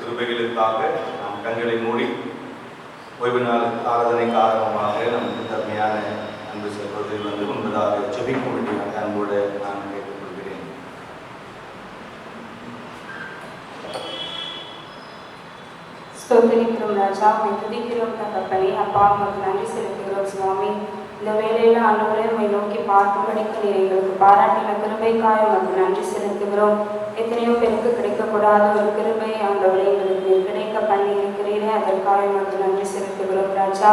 கிருபைகளுக்காக நாம் கண்களை மூடி ஓய்வு நாள் ஆராதனை காரணமாக நமக்கு தன்மையான அன்பு சகோதரி முன்பதாக ஜெபிக்க வேண்டிய அன்போடு நான் கேட்டுக்கொள்கிறேன். ஸ்தோத்திரிக்கிறோம் ராஜா, துதிக்கிறோம் தகப்பனே. அப்பா உங்களுக்கு நன்றி செலுத்துகிறோம் சுவாமி. இந்த வேளையில ஆண்டவரே உம்மை நோக்கி பார்க்கும்படிக்கு நீர் எங்களுக்கு பாராட்டின கிருபைக்காக உங்களுக்கு நன்றி செலுத்துகிறோம். எத்தனையோ பேருக்கு கிடைக்கக்கூடாத ஒரு கிருபை ஆண்டவரே எங்களுக்கு கிடைக்க பண்ணி இருக்கிறீரே, அதற்காக உங்களுக்கு நன்றி செலுத்துகிறோம் ராஜா.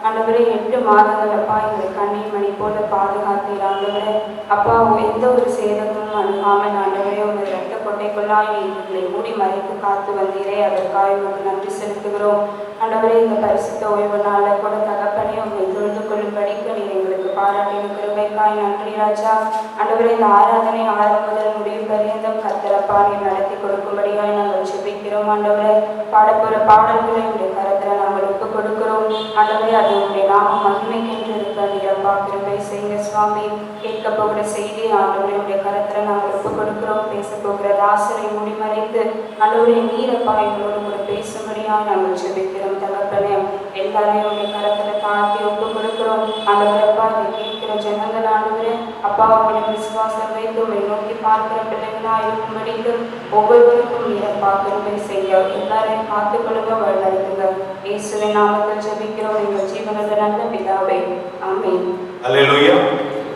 ஆண்டவரே 8 மாதங்கள் அப்பா எங்களை கண்ணீர் மணி போல பாதுகாத்தீர் ஆண்டவரே. அப்பா எந்த ஒரு சேதமும் அணுகாமல் ஆண்டவரே உங்கள் இரத்த கொட்டைக்குள்ளாய் எங்களை மூடி மறைத்து காத்து வந்தீரே, அதற்காக உங்களுக்கு நன்றி செலுத்துகிறோம் ஆண்டவரே. இந்த பரிசுத்த ஓய்வு நாளில் கூட தகப்பனே உங்களை தொழுது கொள்ளும்படிக்கு நீர் எங்களுக்கு பாராட்டின கிருபைக்காய் நன்றி ராஜா. ஆண்டவரே இந்த ஆராதனை ஆரம்பம் முதல் முடிவு பரியந்தம் கர்த்தரப்பா நீர் நடத்தி கொடுக்கும்படியாய் நாங்கள் ஜெபிக்கிறோம் ஆண்டவரே. பாடப்போற பாடல்களை உடைய கரத்தில் நாங்கள் ஒப்புக் கொடுக்கிறோம் ஆண்டவரே. அது உடைய நாம மகிமைக்கென்று இருக்க நீரப்பா கிருபை செய்யுங்க சுவாமி. கேட்க போகிற செய்தி ஆண்டவரே உடைய கரத்தில் நாங்கள் ஒப்புக் கொடுக்கிறோம். பேச போகிற தாசரை முடிமறைத்து ஆண்டவரே நீரப்பா எங்களோடு கூட பேசும்படியாய் நாங்கள் ஜெபிக்கிறோம் தகப்பனே. எல்லாரையும் உடைய கரத்தில் தாழ்த்தி ஒப்புக் கொடுக்கிறோம் ஆண்டவரப்பா. இதை கேட்கிற ஜனங்கள் ஆண்டவரே அப்பா உடைய விசுவாசம் வைத்து உங்களை நோக்கி பார்க்கிற பிள்ளைகளாக இருக்கும்படிக்கு ஒவ்வொருவருக்கும் நீரப்பா கிருபை செய்ய எல்லாரையும் காத்துக்கொள்ளுங்க, வழிநடத்துங்க. இயேசுவின் நாமத்தில் ஜெபிக்கிறோம் எங்கள் ஜீவனோட நல்ல பிதாவே, ஆமென். அல்லேலூயா.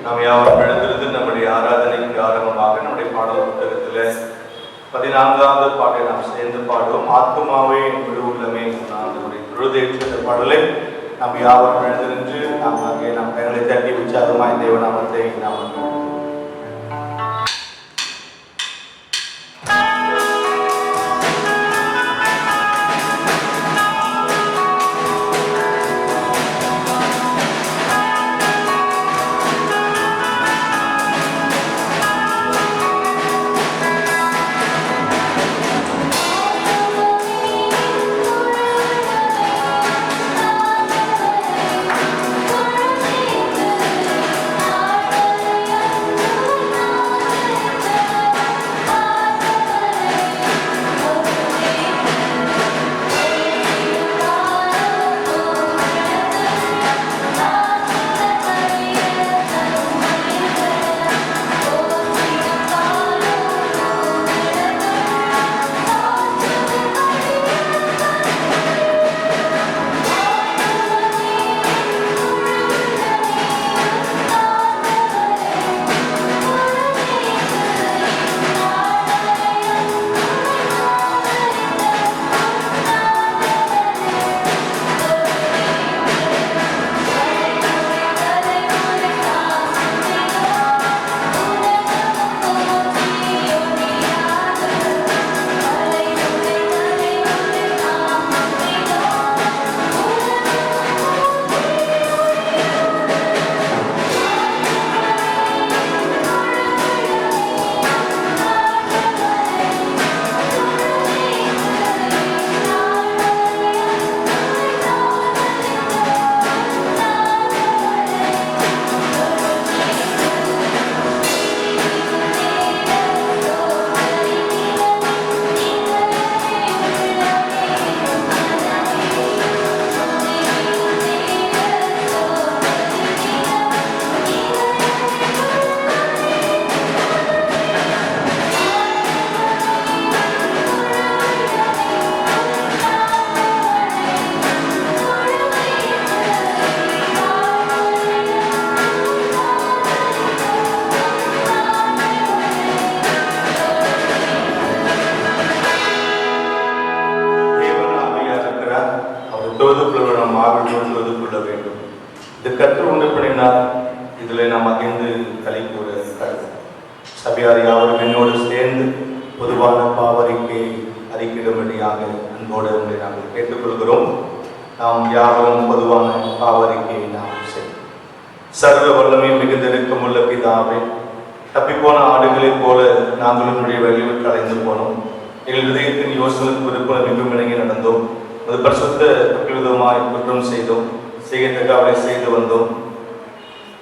நாம் யாவரும் எழுந்திருந்து நம்முடைய ஆராதனைக்கு ஆரம்பமாக நம்முடைய பாடல் புத்தகத்தில் 14வது பாட்டை நாம் சேர்ந்து பாடுவோம். ஆத்துமாவே முழு உள்ளமே நம்முடைய தொழுதேற்ற பாடலை நாம் யாவரும் எழுந்திருந்து நாம் அங்கே நம் கைகளை தட்டி உற்சாகமாய் தேவநாமத்தை நாம் கொள்ள வேண்டும். இது கற்று உண்டு பண்ணினால் இதில் நாம் மகிழ்ந்து களி கூற சபையார் யாவரும் என்னோடு சேர்ந்து பொதுவான பாவரிக்கை அறிக்கையிடும்படியாக அன்போடு உங்களை நாங்கள் கேட்டுக்கொள்கிறோம். நாம் யாரும் பொதுவான பாவரிக்கையை நாம் செய்வோம். சர்வ வல்லமை மிகுந்திருக்கமுள்ள பிதாவே, தப்பிப்போன ஆடுகளைப் போல நாங்கள் உன்னுடைய வழிவிட்டு அடைந்து போனோம். எங்கள் இதயத்தின் யோசனைக்கு விருப்பம் மிகவும் இணங்கி நடந்தோம். அது பரிசுத்த விதமாய் குற்றம் செய்தோம். செய்யத்தக்க அவளை செய்து வந்தோம்.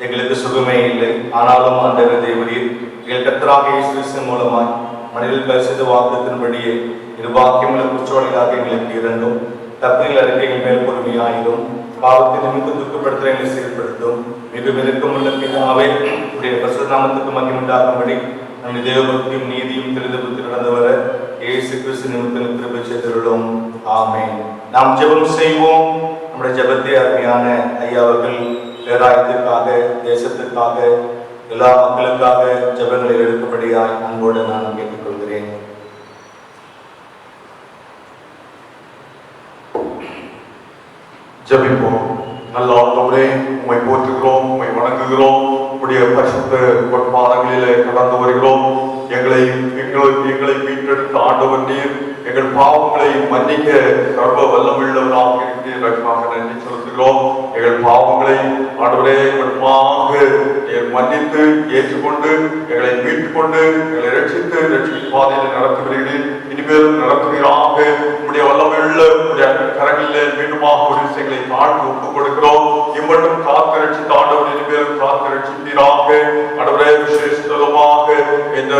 எங்களுக்கு சுகமே இல்லை. ஆனாலும் ஆண்டவர் தேவரீர் எங்கள் கர்த்தராகிய இயேசு மூலமாய் மனிதர்கள் பரிசுத்த வாக்குத்தின்படியே நிர்வாகியமுள்ள குற்றவாளிகளாக எங்களுக்கு இறங்கும். தப்பிகள் அறிக்கைகள் மேல் பொறுமையாயிரும். பாவத்தை நிமித்து துக்கப்படுத்த எங்களை செயல்படுத்தும். மிக விருக்கமுள்ள பிதாவே, உடைய பரிசுத்த நாமத்துக்கு மகிமை உண்டாகும்படி நம்முடைய தேவபக்தியும் நீதியும் தெரிந்து புத்தி நடந்து வர இயேசு கிறிஸ்து நிமித்தம் கிருபை செய்துள்ளோம். ஆமென். நாம் ஜெபம் செய்வோம். நம்முடைய ஜெபத்தை அருமையான ஐயா அவர்கள் பேராயத்திற்காக, தேசத்திற்காக, எல்லா மக்களுக்காக ஜெபங்களை எடுக்கும்படியாய் அன்போடு நான் கேட்டுக்கொள்கிறேன். ஜெபிப்போம். நல்ல ஆண்டவரே, உம்மை போற்றுகிறோம், உம்மை வணங்குகிறோம். உடைய பரிசுத்த பொற்பாதங்களிலே கடந்து வருகிறோம். எங்களை மீட்டெடுத்த ஆண்டவர் நீர். எங்கள் பாவங்களை மன்னிக்க சர்வ வல்லமுள்ளவராக இருக்கிறதற்காக நன்றி செலுத்துகிறோம். எங்கள் பாவங்களை ஆண்டவரே மன்னித்து ஏற்றுக்கொண்டு எங்களை மீட்டுக்கொண்டு எங்களை ரட்சித்து ரட்சிக்கும் பாதையில் நடத்தி வருகிறேன். இனிமேலும் நடத்துகிறாக உடைய வல்லமுள்ள உடைய கரங்களிலே மீண்டுமாக ஒரு விஷயங்களை தாழ்ந்து ஒப்புக் கொடுக்கிறோம். இம்மட்டும் காத்து ரட்சித்த ஆண்டவர் இனிமேலும் காத்து ரட்சிப்பீராக. ஆண்டவரே, விசேஷமாக இந்த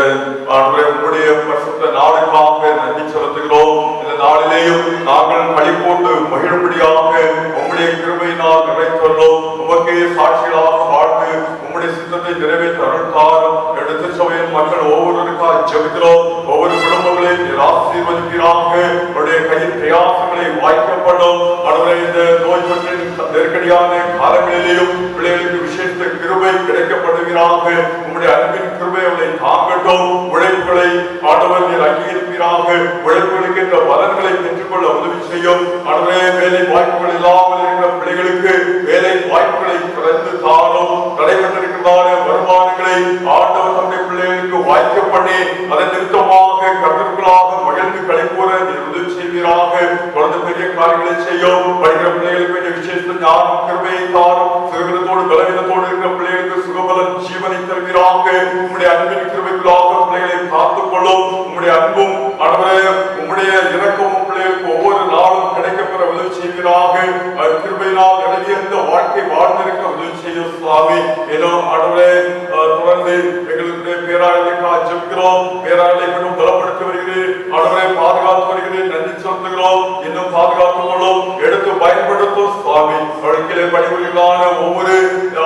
ஆண்டவரே உம்முடைய பரிசுத்த நாளுக்காக நன்றி செலுத்துகிறோம். இந்த நாளிலேயும் நாங்கள் களிப்போட்டு மகிழும்படியாக உம்முடைய கிருபையினால் நிறைத்துள்ளோம். உமக்கே சாட்சிகளாக வாழ்ந்து உம்முடைய சித்தத்தை நிறைவேற்ற அருள்தாரும். எடுத்து சபையின் மக்கள் ஒவ்வொருவருக்காக ஜெபிக்கிறோம். ஒவ்வொரு குடும்பங்களையும் ஆசீர்வதிப்பீராக. உடைய கையின் பிரயாசங்களை வாய்க்கப்படும். ஆண்டவரே, இந்த நோய் தொற்றின் நெருக்கடியான காலங்களிலேயும் பிள்ளைகளுக்கு விசேஷ கிருபை கிடைக்கப்படுவீராக. உம்முடைய அன்பின் கிருபை அவளை தாங்கட்டும். உழைப்புகளை ஆண்டவர் நீர் அங்கீகரிப்பீராக. உழைப்புகளுக்கு என்ற பலன்களை பெற்றுக்கொள்ள உதவி செய்யும். ஆண்டவரே, வேலை வாய்ப்புகள் இல்லாமல் இருக்கிற பிள்ளைகளுக்கு வேலை வாய்ப்புகளை திறந்து தாரும். நடைபெற்றிருக்கிறதான வருமானங்களை ஆண்டவர் தம்முடைய பிள்ளைகளுக்கு வாய்க்க பண்ணி அதன் நிமித்தமாக கர்த்தர்களாக மகிழ்ந்து களிப்போற நீர் உதவி செய்வீராக. தொடர்ந்து பெரிய காரியங்களை செய்யும். படிக்கிற பிள்ளைகளுக்கு வேண்டிய விசேஷ ஞானம் கிருபையை தாரும். சிறுவினத்தோடு பலவீனத்தோடு இருக்கிற பிள்ளைகளுக்கு சுகபலன் ஜீவனை தருவீராக. உம்முடைய அன்பின் கிருபைக்குள்ளாக பிள்ளைகளை காத்துக் கொள்ளும். உம்முடைய அன்பும் ஆண்டவரே உம்முடைய இரக்கமும் பிள்ளைகளுக்கு ஒவ்வொரு நாளும் கிடைக்கப்பெற உதவி செய்வீராக. கிருபையினால் நிறைந்த வாழ்க்கை வாழ்ந்திருக்க உதவி செய்யும் சுவாமி. ஏதோ ஆண்டவரே, தொடர்ந்து எங்களுடைய பேராயத்திற்காக ஜெபிக்கிறோம். பேராயத்தை மட்டும் பலப்படுத்தி வருகிறேன். ஆண்டவரை பாதுகாத்து வருகிறேன். நன்றி செலுத்துகிறோம். இன்னும் பாதுகாத்துக் கொள்ளும். எடுத்து பயன்படுத்தும் சுவாமி. வழக்கிலே பணிபுரிகளான ஒவ்வொரு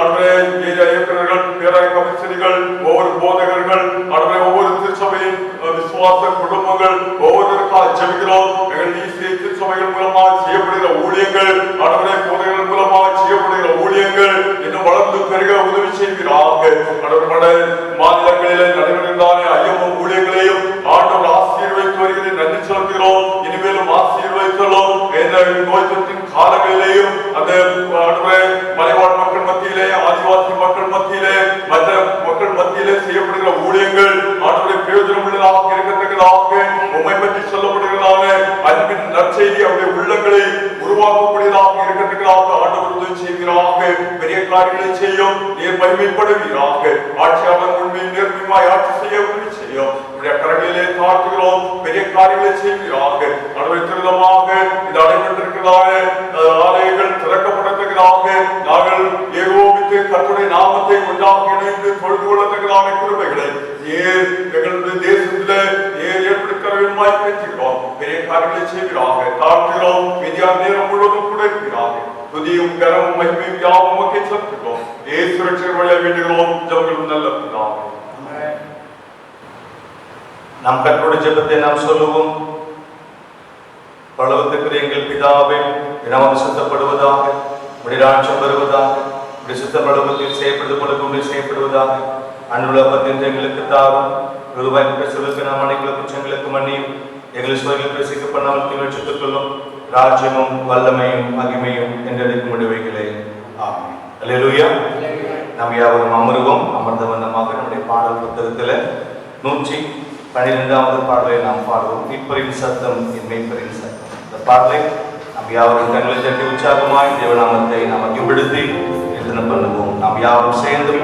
ஆண்டவரே இயக்குநர்கள், பேராய கமிஷனர்கள், ஒவ்வொரு போதகர்கள், ஆண்டவரை ஒவ்வொரு திருச்சபையின் விசுவாச குடும்பங்கள் ஒவ்வொருவருக்காக ஜெபிக்கிறோம். எங்கள் திருச்சபைகள் மூலமாக செய்யப்படுகிற ஊழியங்கள், ஆண்டவரை போதகர்கள் மூலமாக செய்யப்படுகிற ஊழியங்கள் இன்னும் வளர்ந்து பெருக உதவி செய்வீராக. ஆண்டவருடைய மாநிலங்களிலே நடைபெறுகின்ற ஐயமும் ஊழியங்களையும் ஆண்டவர் ஆசீர்வதித்து வருகிறேன். நன்றி செலுத்துகிறோம். இனிமேலும் ஆசீர்வதித்தோம். இந்த நோய் தொற்றின் காலங்களிலேயும் அந்த மலைவாழ் மக்கள் மத்தியிலே, ஆதிவாசி மக்கள் மத்தியிலே, மற்ற மக்கள் மத்தியிலே செய்யப்படுகிற ஊழியங்கள் ஆண்டவரை பிரயோஜனம் உள்ளதாக இருக்கத்தக்கதாக உம்மை பற்றி சொல்லப்படுகிறதான அன்பின் நற்செய்தி அவருடைய உள்ளங்களை உருவாக்கக்கூடியதாக இருக்கத்தக்கதாக ஆண்டவர் உதவி செய்வீராக. பெரிய காரியங்களை செய்யும். நீர் மகிமைப்படுவீராக. ஆட்சியாளர் உண்மையும் நேர்மையுமாய் ஆட்சி செய்ய உதவி செய்யும். கரங்களிலே தாழ்த்துகிறோம். பெரிய காரியங்களை செய்வீராக. ஆண்டவரை திருதமாக இந்த அடைபட்டிருக்கிறதான ஆலயங்கள் திறக்கப்படத்தக்கதாக நாங்கள் ஏகோபித்து கர்த்தருடைய நாமத்தை ஒன்றாக இணைந்து தொழுது கொள்ளத்தக்கதான கிருபைகளை நீர் எங்களுடைய தேசத்திலே நீர் ஏற்படுத்தவில்லை பெற்றுகிறோம். பெரிய காரியங்களை செய்வீராக. தாழ்த்துகிறோம். விதியான நேரம் முழுவதும் கூட இருக்கிறாக. துதியும் கரமும் மகிமையும் யாவும் மக்கை செலுத்துகிறோம். இயேசு ரட்சகர் வழியாக வேண்டுகிறோம். ஜெபங்கள் நல்ல பிதாவே. நாம் கர்த்தருடைய ஜெபத்தை நாம் சொல்லுவோம். பரலோகத்திற்குரிய எங்கள் பிதாவே, நாமம் சுத்தப்படுவதாக, உம்முடைய ராஜ்யம் வருவதாக, உம்முடைய சித்தம் பரலோகத்தில் செய்யப்படுவது போல பூமியில் செய்யப்படுவதாக. அன்றுள்ள அப்பத்தை எங்களுக்கு தாரும். ரூபாய் செலுத்த நாம் அனைத்து குற்றங்களுக்கு மன்னியும். எங்கள் சுவர்கள் பிரசிக்க பண்ணாமல் தீமை சுட்டுக்கொள்ளும். ராஜ்யமும் வல்லமையும் மகிமையும் என்றெடுக்கும் முடிவைகளே. ஆமென். அல்லேலூயா. நாம் யாவரும் அமருவோம். அமர்ந்த வண்ணமாக நம்முடைய பாடல் புத்தகத்தில் 112வது பாடலை நாம் பாடுவோம். மீட்பரின் சத்தம், என் மீட்பரின் சத்தம். இந்த பாடலை நாம் யாவரும் கண்களை தட்டி உற்சாகமாய் தேவநாமத்தை நாம் மகிமைப்படுத்தி எத்தனை பண்ணுவோம். நாம் யாவரும் சேர்ந்து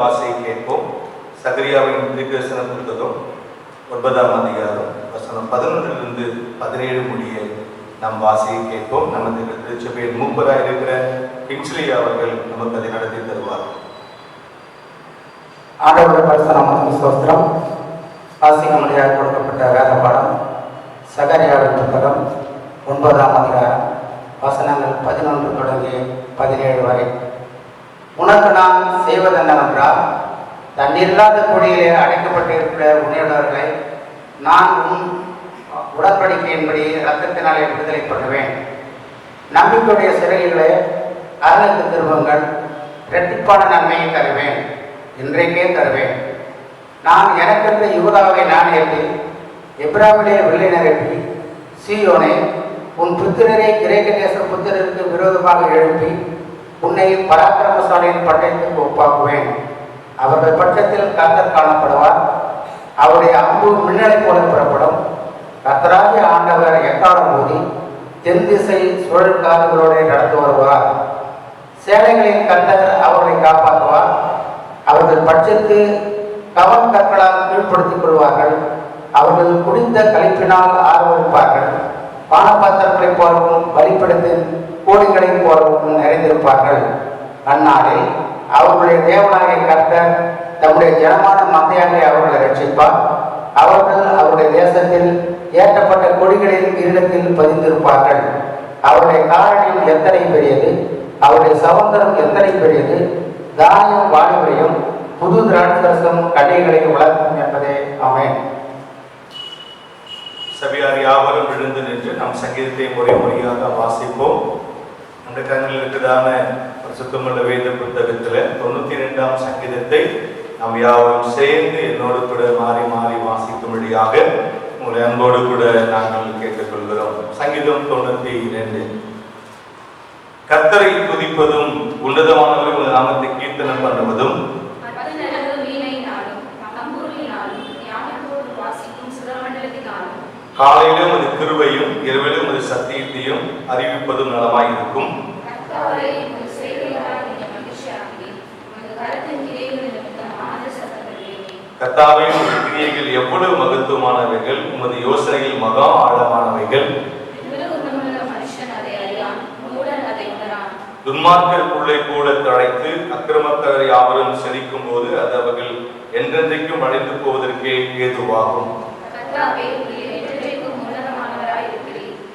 வாசியை கேட்போம். சகரியாவின் தீர்க்கதரிசன புத்தகம் 9ஆம் அதிகாரம் வசனம் 11 17 முடிய நாம் வாசியை கேட்போம். நமது திருச்சபையின் மூப்பராக இருக்கிற கிங்ஸ்லி அவர்கள் நமக்கு அதை நடத்தி தருவார்கள். ஆண்டவருடைய பரிசுத்த நாமத்துக்கு ஸ்தோத்திரம். வாசிக்கும்படியாக கொடுக்கப்பட்ட வேத பாடம் சகரியாவின் புத்தகம் 9ஆம் அதிகாரம் வசனங்கள் 11 தொடங்கி 17 வரை. உனக்கு நான் செய்வதென்னவென்றால், தண்ணீரில்லாத குழியிலே அடைக்கப்பட்டிருக்கிற உன்னுடையவர்களை நான் உன் உடன்படிக்கையின்படி இரத்தத்தினாலே விடுதலை பண்ணுவேன். நம்பிக்கையுடைய சிறைகளே அரணுக்கு திரும்புங்கள், இரட்டிப்பான நன்மையை தருவேன், இன்றைக்கே தருவேன். நான் எனக்கென்று யூதாவை நான் ஏற்றி எப்ராமிலே வில்லை நிரப்பி, சீயோனே உன் புத்திரரை கிரேக்க தேச புத்திரருக்கு விரோதமாக எழுப்பி உன்னை பராக்கிரமசாலியின் பட்டயத்துக்கு ஒப்பாக்குவேன். அவர்கள் பட்சத்தில் கர்த்தர் காணப்படுவார். அவருடைய அம்பு மின்னலை போல புறப்படும். கர்த்தராகிய ஆண்டவர் எக்காலம் ஊதி தென் திசை சுழல் காதுகளோடு நடந்து வருவார். சேனைகளின் கர்த்தர் அவர்களை காப்பாற்றுவார். அவர்கள் பட்சத்து கவன் கற்களால் கீழ்ப்படுத்திக் கொள்வார்கள். அவர்கள் குடித்த கழிப்பினால் ஆர்வரிப்பார்கள். பானபாத்திரங்களைப் போலவும் பலிப்படத்தின் கோடிகளைப் போலவும் நிறைந்திருப்பார்கள். அந்நாளில் அவர்களுடைய தேவனாகிய கர்த்தர் தம்முடைய ஜனமான மந்தையாரை அவர்களை ரட்சிப்பார். அவர்கள் அவருடைய தேசத்தில் ஏற்றப்பட்ட கொடிகளின் கிரீடத்தில் பதிந்திருப்பார்கள். அவருடைய காரணியம் எத்தனை பெரியது, அவருடைய சமுத்திரம் எத்தனை பெரியது. தானியம் வாலிபரையும் புது திராட்சரசம் கன்னிகளையும் வளர்க்கும் என்பதே. ஆமென். சபையார் யாவரும் விழுந்து நின்று நாம் சங்கீதத்தை முறையாக வாசிப்போம். அந்த கண்ணில் இருக்கிறதான சுத்தமுள்ள வேத புத்தகத்தில் 92ஆம் சங்கீதத்தை நாம் யாவரும் சேர்ந்து என்னோடு கூட மாறி மாறி வாசிக்கும்படியாக உங்களை அன்போடு கூட நாங்கள் கேட்டுக்கொள்கிறோம். சங்கீதம் 92. கர்த்தரை துதிப்பதும் உன்னதமானவரை உங்கள் நாமத்தை கீர்த்தனம் பண்ணுவதும் காலையிலும் அது கிருபையும் இரவிலும் அது சத்தியத்தையும் அறிவிப்பதும் நலமாயிருக்கும். கர்த்தாவே, உமது கிரியைகள் எவ்வளவு மகத்துவமானவைகள், உமது யோசனைகள் மகா ஆழமானவைகள். துன்மார்க்கர் புள்ளை போல தழைத்து அக்கிரமக்காரர் யாவரும் செழிக்கும் போது அது அவர்கள் என்றென்றைக்கும் அடைந்து போவதற்கே ஏதுவாகும்.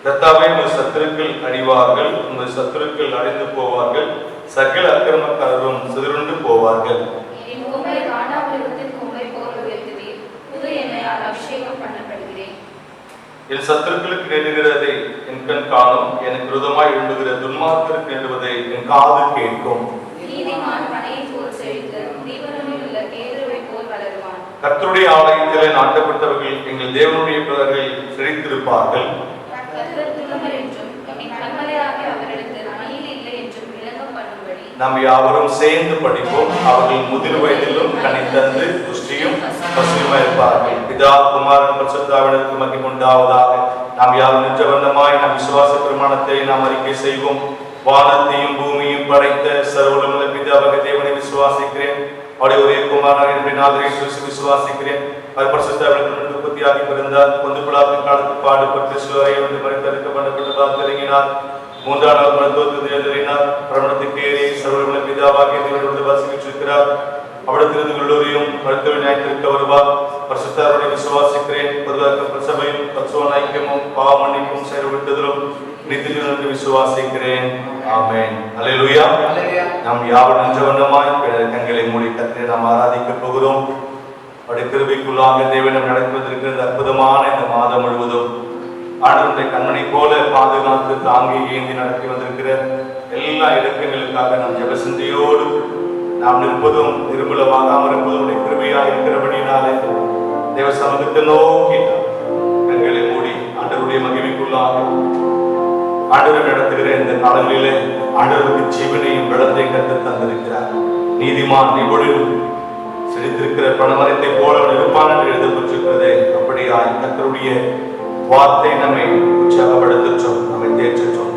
கர்த்தாவே, உங்கள் சத்துருக்கள் அழிவார்கள், உங்கள் சத்துருக்கள் அடைந்து போவார்கள், சகல அக்கிரமக்காரரும் சிதறுண்டு போவார்கள். என் சத்துருக்களுக்கு நேருகிறதை என் கண் காணும், எனக்கு விரோதமாய் எழும்புகிற துன்மார்க்கருக்கு நேருவதை என் காது கேட்கும். கர்த்தருடைய ஆலயத்திலே நாட்டப்பட்டவர்கள் எங்கள் தேவனுடைய பிள்ளைகள் செழித்திருப்பார்கள். நாம் யாவரும் சேர்ந்து படிப்போம். அவர்கள் முதிர் வயதிலும் கனித்தந்து புஷ்டியும் பசுமையும் இருப்பார்கள். பிதா குமாரன் பரிசுத்தாவினருக்கு மகிமை உண்டாவதாக. நாம் யாரும் நின்றவண்ணமாய் நம் விசுவாச பிரமாணத்தை நாம் அறிக்கை செய்வோம். வானத்தையும் பூமியும் படைத்த சர்வவல்லமையுள்ள பிதாவாகிய தேவனை விசுவாசிக்கிறேன். அவருடைய ஒரே குமாரனாகிய என்னுடைய இயேசு விசுவாசிக்கிறேன். அவர் பரிசுத்தாவினருக்கு உற்பத்தியாகி பிறந்தார். பொந்து பிலாத்தின் காலத்தில் பாடுபட்டு சிலுவையை வந்து மரித்தெடுக்க பண்ணப்பட்டு பார்த்திறங்கினார். 3ஆம் நாள் மருத்துவத்தை எழுதினார். பிரமணத்துக்கு ஏறி சர்வவல்லமையுள்ள பிதாவாகிய தேவனோடு வாசிக்கிறார். அவிடத்திலிருந்து உள்ளோரையும் மருத்துவ நியாயத்திற்கு வருவார். பரிசுத்தருடைய விசுவாசிக்கிறேன். பொதுவாக சபையும் பரிசுத்த ஐக்கியமும் பாவ மன்னிப்பும் செயல்படுத்துதலும் நித்தியம் விசுவாசிக்கிறேன். ஆமென். அல்லேலூயா. நாம் யாவர் நின்றவண்ணமாய் கண்களை மூடி கர்த்தரை நாம் ஆராதிக்க போகிறோம். அவருடைய கிருபைக்குள்ளாக தேவனம் நடத்துவதற்கு இந்த அற்புதமான இந்த மாதம் முழுவதும் ஆண்டவருடைய கண்மணி போல பாதுகாத்து தாங்கி ஏந்தி நடத்தி வந்திருக்கிற எல்லா இலக்கங்களுக்காக நாம் ஜெபசிந்தையோடு நாம் நிற்பதும் திரும்பலமாகாமல் இருப்பதும் கிருபையாக இருக்கிறபடினாலே தேவ சமூகத்தை நோக்கி கண்களை மூடி ஆண்டவருடைய மகிமைக்குள்ளாக ஆண்டவர் நடத்துகிற இந்த காலங்களிலே ஆண்டவருக்கு ஜீவனையும் பலத்தை கற்று தந்திருக்கிறார். நீதிமான் நிபுணர் செழித்திருக்கிற பணமரத்தை போல இருப்பான் என்று எழுதப்பட்டிருக்கிறதே. அப்படியாய் கர்த்தருடைய வார்த்தை நம்மை உற்சாகப்படுத்தட்டும், நம்மை தேற்றட்டும்.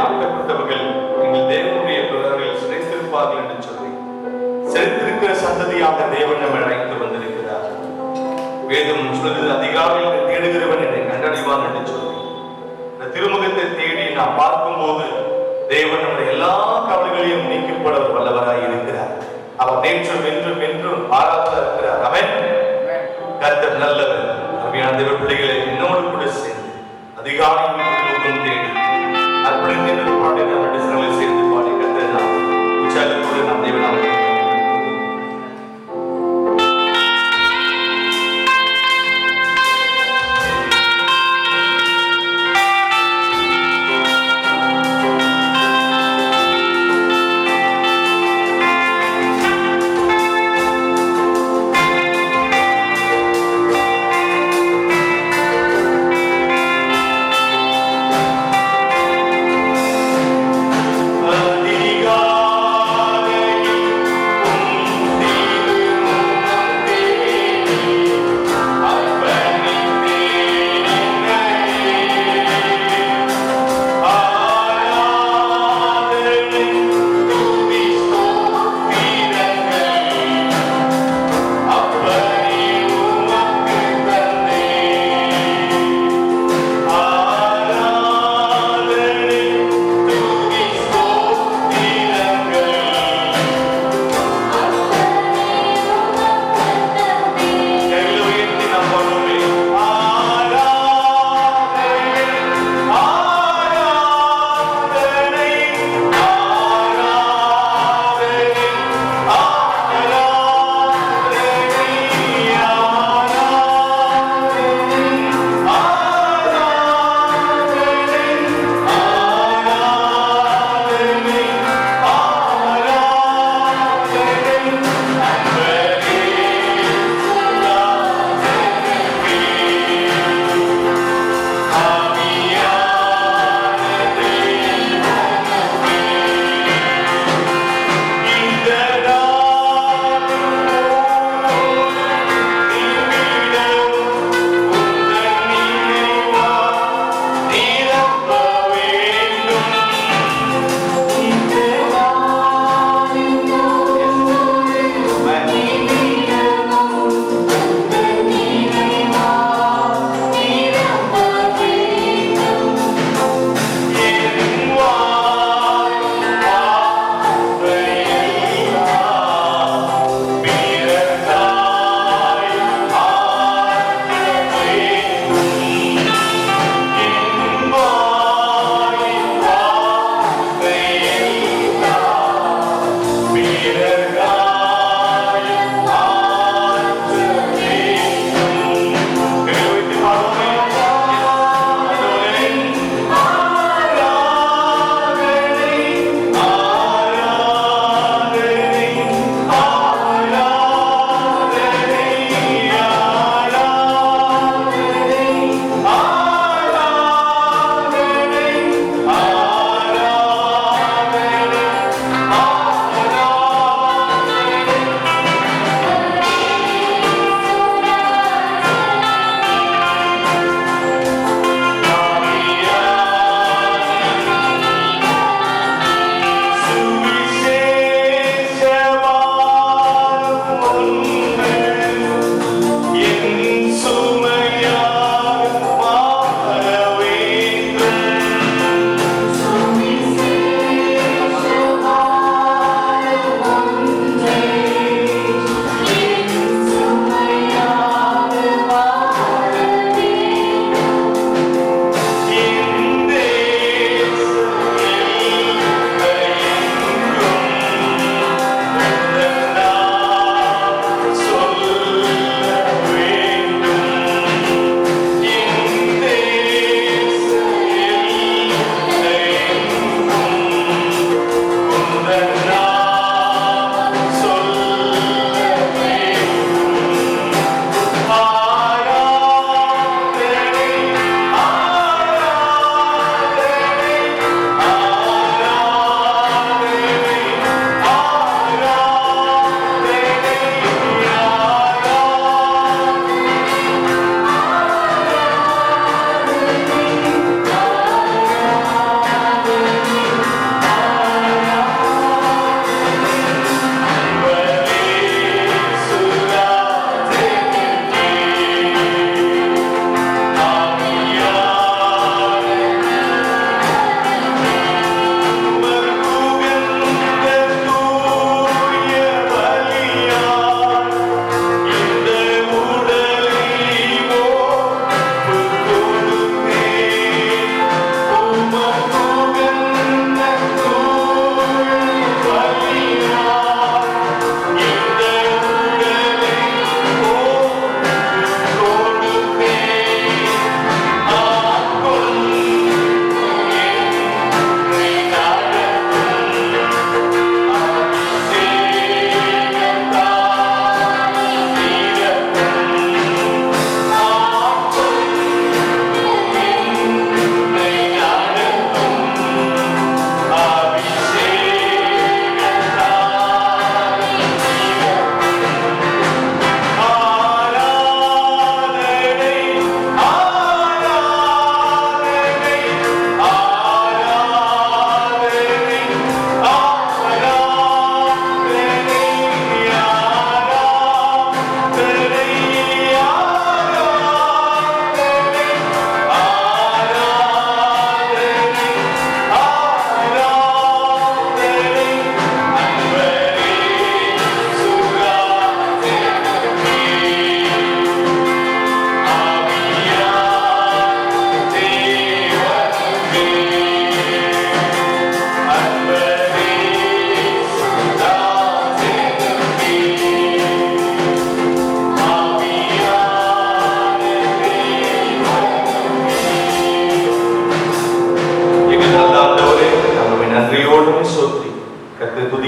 ஆக்கப்பட்டவர்கள் எங்கள் தேவனுடைய பிறரில் சிறைத்திருப்பார்கள் என்று சொல்லி சிறைத்திருக்கிற சந்ததியாக தேவன் நம்மை அழைத்து வந்திருக்கிறார். வேதம் சொல்லுது, அதிகாலையில் தேடுகிறவன் என்னை கண்டடைவான் என்று சொல்லி இந்த திருமுகத்தை தேடி நாம் பார்க்கும் போது தேவன் நம்முடைய எல்லா கவலைகளையும் நீக்கப்பட வல்லவராய் இருக்கிறார். அவர் நேற்றும் என்றும் என்றும் ஆராதா இருக்கிறார். அவன் கர்த்தர் நல்லவர். அருமையான தேவ பிள்ளைகளை என்னோடு கூட சேர்ந்து அதிகாலையில் திருமுகம் தேடி அர்ப்பணித்து பாடி நம்முடைய சேர்ந்து பாடி கர்த்தர் நாம் உற்சாகத்தோடு நாம் தேவனாக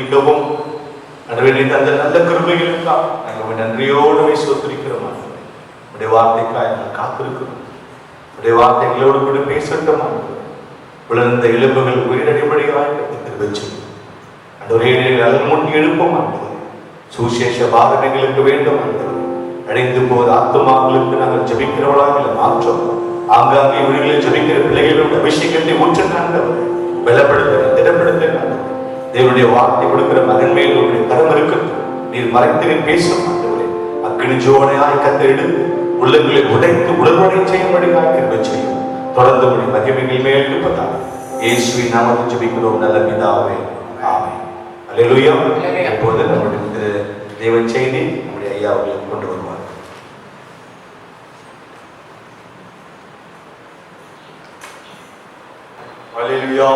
ஜெபிக்கவும் நடுவே அந்த நல்ல கிருபைகளுக்காக நாங்கள் நன்றியோடு சோத்திருக்கிறோம். உடைய வார்த்தைக்காக நாங்கள் காத்திருக்கிறோம். உடைய வார்த்தைகளோடு கூட பேசட்டும். விழுந்த எலும்புகள் உயிரடிப்படையாக திருவச்சு ஒரே முன் எழுப்போம். சுசேஷ பாதனைகளுக்கு வேண்டும். அடைந்து போது ஆத்துமாக்களுக்கு நாங்கள் ஜபிக்கிறவர்களாக இல்லை மாற்றோம். ஆங்காங்கே உயிர்களை ஜபிக்கிற பிள்ளைகளோட அபிஷேகத்தை ஊற்ற பலப்படுத்த திடப்படுத்த தேவனுடைய வார்த்தை கொடுக்கிற மகன் மேல் உங்களுடைய கரம் இருக்கட்டும். நீர் மறைத்து பேசும் அக்கினிஜோனையாய் கத்தெடு உள்ளங்களை உடைத்து உடல்வடை செய்யும்படியாக கிருபை செய்யும். தொடர்ந்து உடைய மகிமைகள் மேல் இருப்பதாக இயேசுவின் நாமத்தில் ஜெபிக்கிறோம் நல்ல பிதாவே, ஆமென். அல்லேலூயா. இப்போது நம்முடைய தேவ செய்தி நம்முடைய ஐயா அவர்களுக்கு கொண்டு வருவார். அல்லேலூயா,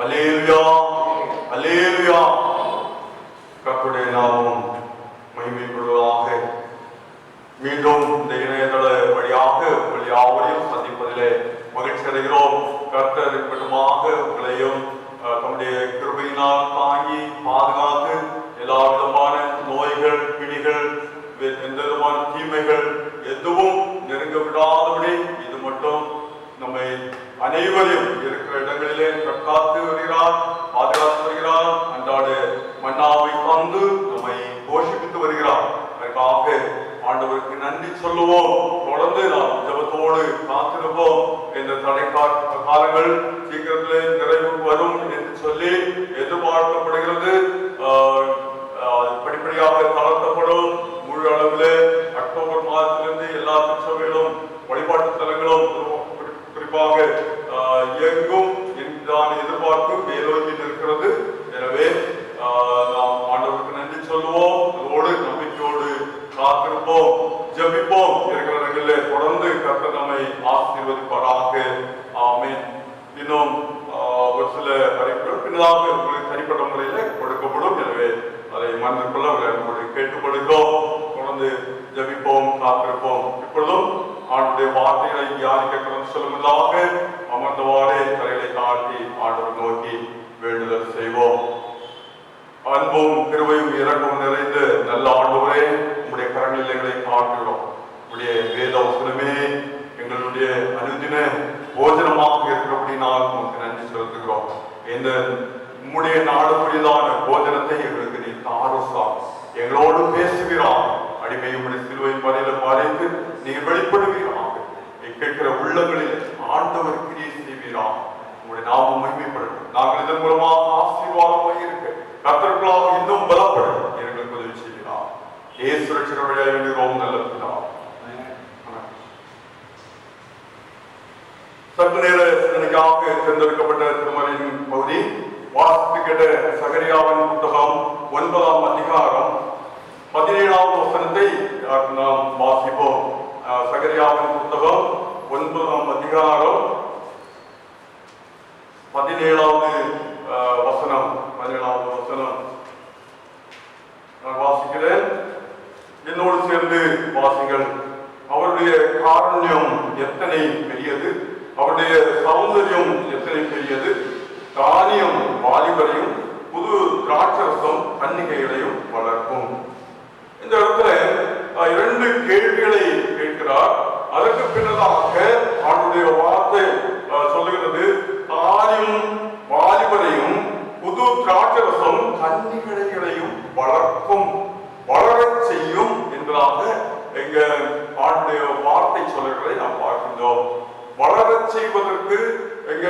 அல்லேலூயா, அல்லேலூயா. கர்த்தருடைய நாமம் மகிமைப்படுவதாக. மீண்டும் இந்த இணையதள வழியாக உங்கள் யாவரையும் சந்திப்பதிலே மகிழ்ச்சி அடைகிறோம். கர்த்தர் மட்டுமாக உங்களையும் தம்முடைய கிருபையினால் தாங்கி பாதுகாத்து எல்லா விதமான நோய்கள் பிடிகள் எந்த விதமான தீமைகள் எதுவும் நெருங்க விடாதபடி இது மட்டும் நம்மை அனைவரையும் இருக்கிற இடங்களிலே தற்காத்து வருகிறார், பாதுகாத்து வருகிறார். அன்றாட மன்னாவை தந்து நம்மை போஷிப்பித்து வருகிறார். அதற்காக ஆண்டவருக்கு நன்றி சொல்லுவோம். தொடர்ந்து நாம் ஜபத்தோடு காத்திருப்போம். இந்த தடை காலங்கள் சீக்கிரத்திலே நிறைவுக்கு வரும் என்று சொல்லி எதிர்பார்க்கப்படுகிறது. படிப்படியாக தளர்த்தப்படும். முழு அளவிலே அக்டோபர் மாதத்திலிருந்து எல்லா திருச்சபைகளும் வழிபாட்டு தலங்களும் குறிப்பாக இயங்கும் என்றான எதிர்பார்ப்பு மேலோக்கில் இருக்கிறது. எனவே நாம் ஆண்டவருக்கு நன்றி சொல்லுவோம். அதோடு நம்பிக்கையோடு காத்திருப்போம், ஜெபிப்போம். இருக்கிற இடங்களில் தொடர்ந்து கர்த்தர் நம்மை ஆசீர்வதிப்பாராக. ஆமென். இன்னும் ஒரு சில அறிவிப்புகள் பின்னதாக உங்களுக்கு தனிப்பட்ட முறையில் கொடுக்கப்படும். எனவே அதை மனதில் கொள்ள உங்களுக்கு கேட்டுக்கொள்கிறோம். தொடர்ந்து ஜெபிப்போம், காத்திருப்போம். இப்பொழுதும் ஆண்டுடைய வார்த்தைகளை தியானிக்க கடந்து செல்லுவதாக அமர்ந்தவாறே கரைகளை தாழ்த்தி ஆண்டவர் நோக்கி வேண்டுதல் செய்வோம். அன்பும் கிருபையும் இரக்கமும் நிறைந்த நல்ல ஆண்டவரே, உங்களுடைய கரங்களில் எங்களை காட்டுகிறோம். உங்களுடைய வேத வசனமே எங்களுடைய அனுதின போஜனமாக இருக்கிறபடினால் உங்களுக்கு நன்றி செலுத்துகிறோம். இந்த உம்முடைய நாடுபடிதான போஜனத்தை எங்களுக்கு நீ தாரசாம் எங்களோடு பேசுகிறார். அடிமையும் சிலுவை மலையில மறைத்து நீங்கள் வெளிப்படுவீராக. கேட்கிற உள்ளங்களில் ஆண்டவர் கிரியை செய்வீராக. உங்களுடைய நாமம் மகிமைப்படட்டும். நாங்கள் இதன் மூலமாக ஆசீர்வாதமாக இருக்க கர்த்தர்களாக இன்னும் பலப்படும் எங்களுக்கு உதவி செய்கிறார். இயேசு ரட்சகர் வழியாக வேண்டுகிறோம் நல்ல பிதாவே. சற்று நேர சிந்தனைக்காக தேர்ந்தெடுக்கப்பட்ட திருமறையின் பகுதி வாசித்து கேட்ட சகரியாவின் புத்தகம் 9ஆம் அதிகாரம் 17வது வசனத்தை நாம் வாசிப்போம். சகரியாவின் புத்தகம் 9ஆம் அதிகாரம் 17வது வசனம். 17வது வசனம் நான் வாசிக்கிறேன். என்னோடு சேர்ந்து வாசிங்கள். அவருடைய காருண்யம் எத்தனை பெரியது, அவருடைய சௌந்தரியம் எத்தனை பெரியது. தானியம் வாலிபரையும் புது திராட்சரசம் கன்னிகைகளையும் வளர்க்கும். இந்த இடத்துல 2 கேள்விகளை கேட்கிறார். அதற்கு பின்னதாக அவருடைய வார்த்தை சொல்லுகிறது, தானியம் வாலிபரையும் புது திராட்சரசம் கன்னிகைகளையும் வளர்க்கும், வளரச் செய்யும் என்பதாக எங்க ஆண்டுடைய வார்த்தை சொல்லுகிறதை நாம் பார்க்கின்றோம். வளரச் செய்வதற்கு எங்க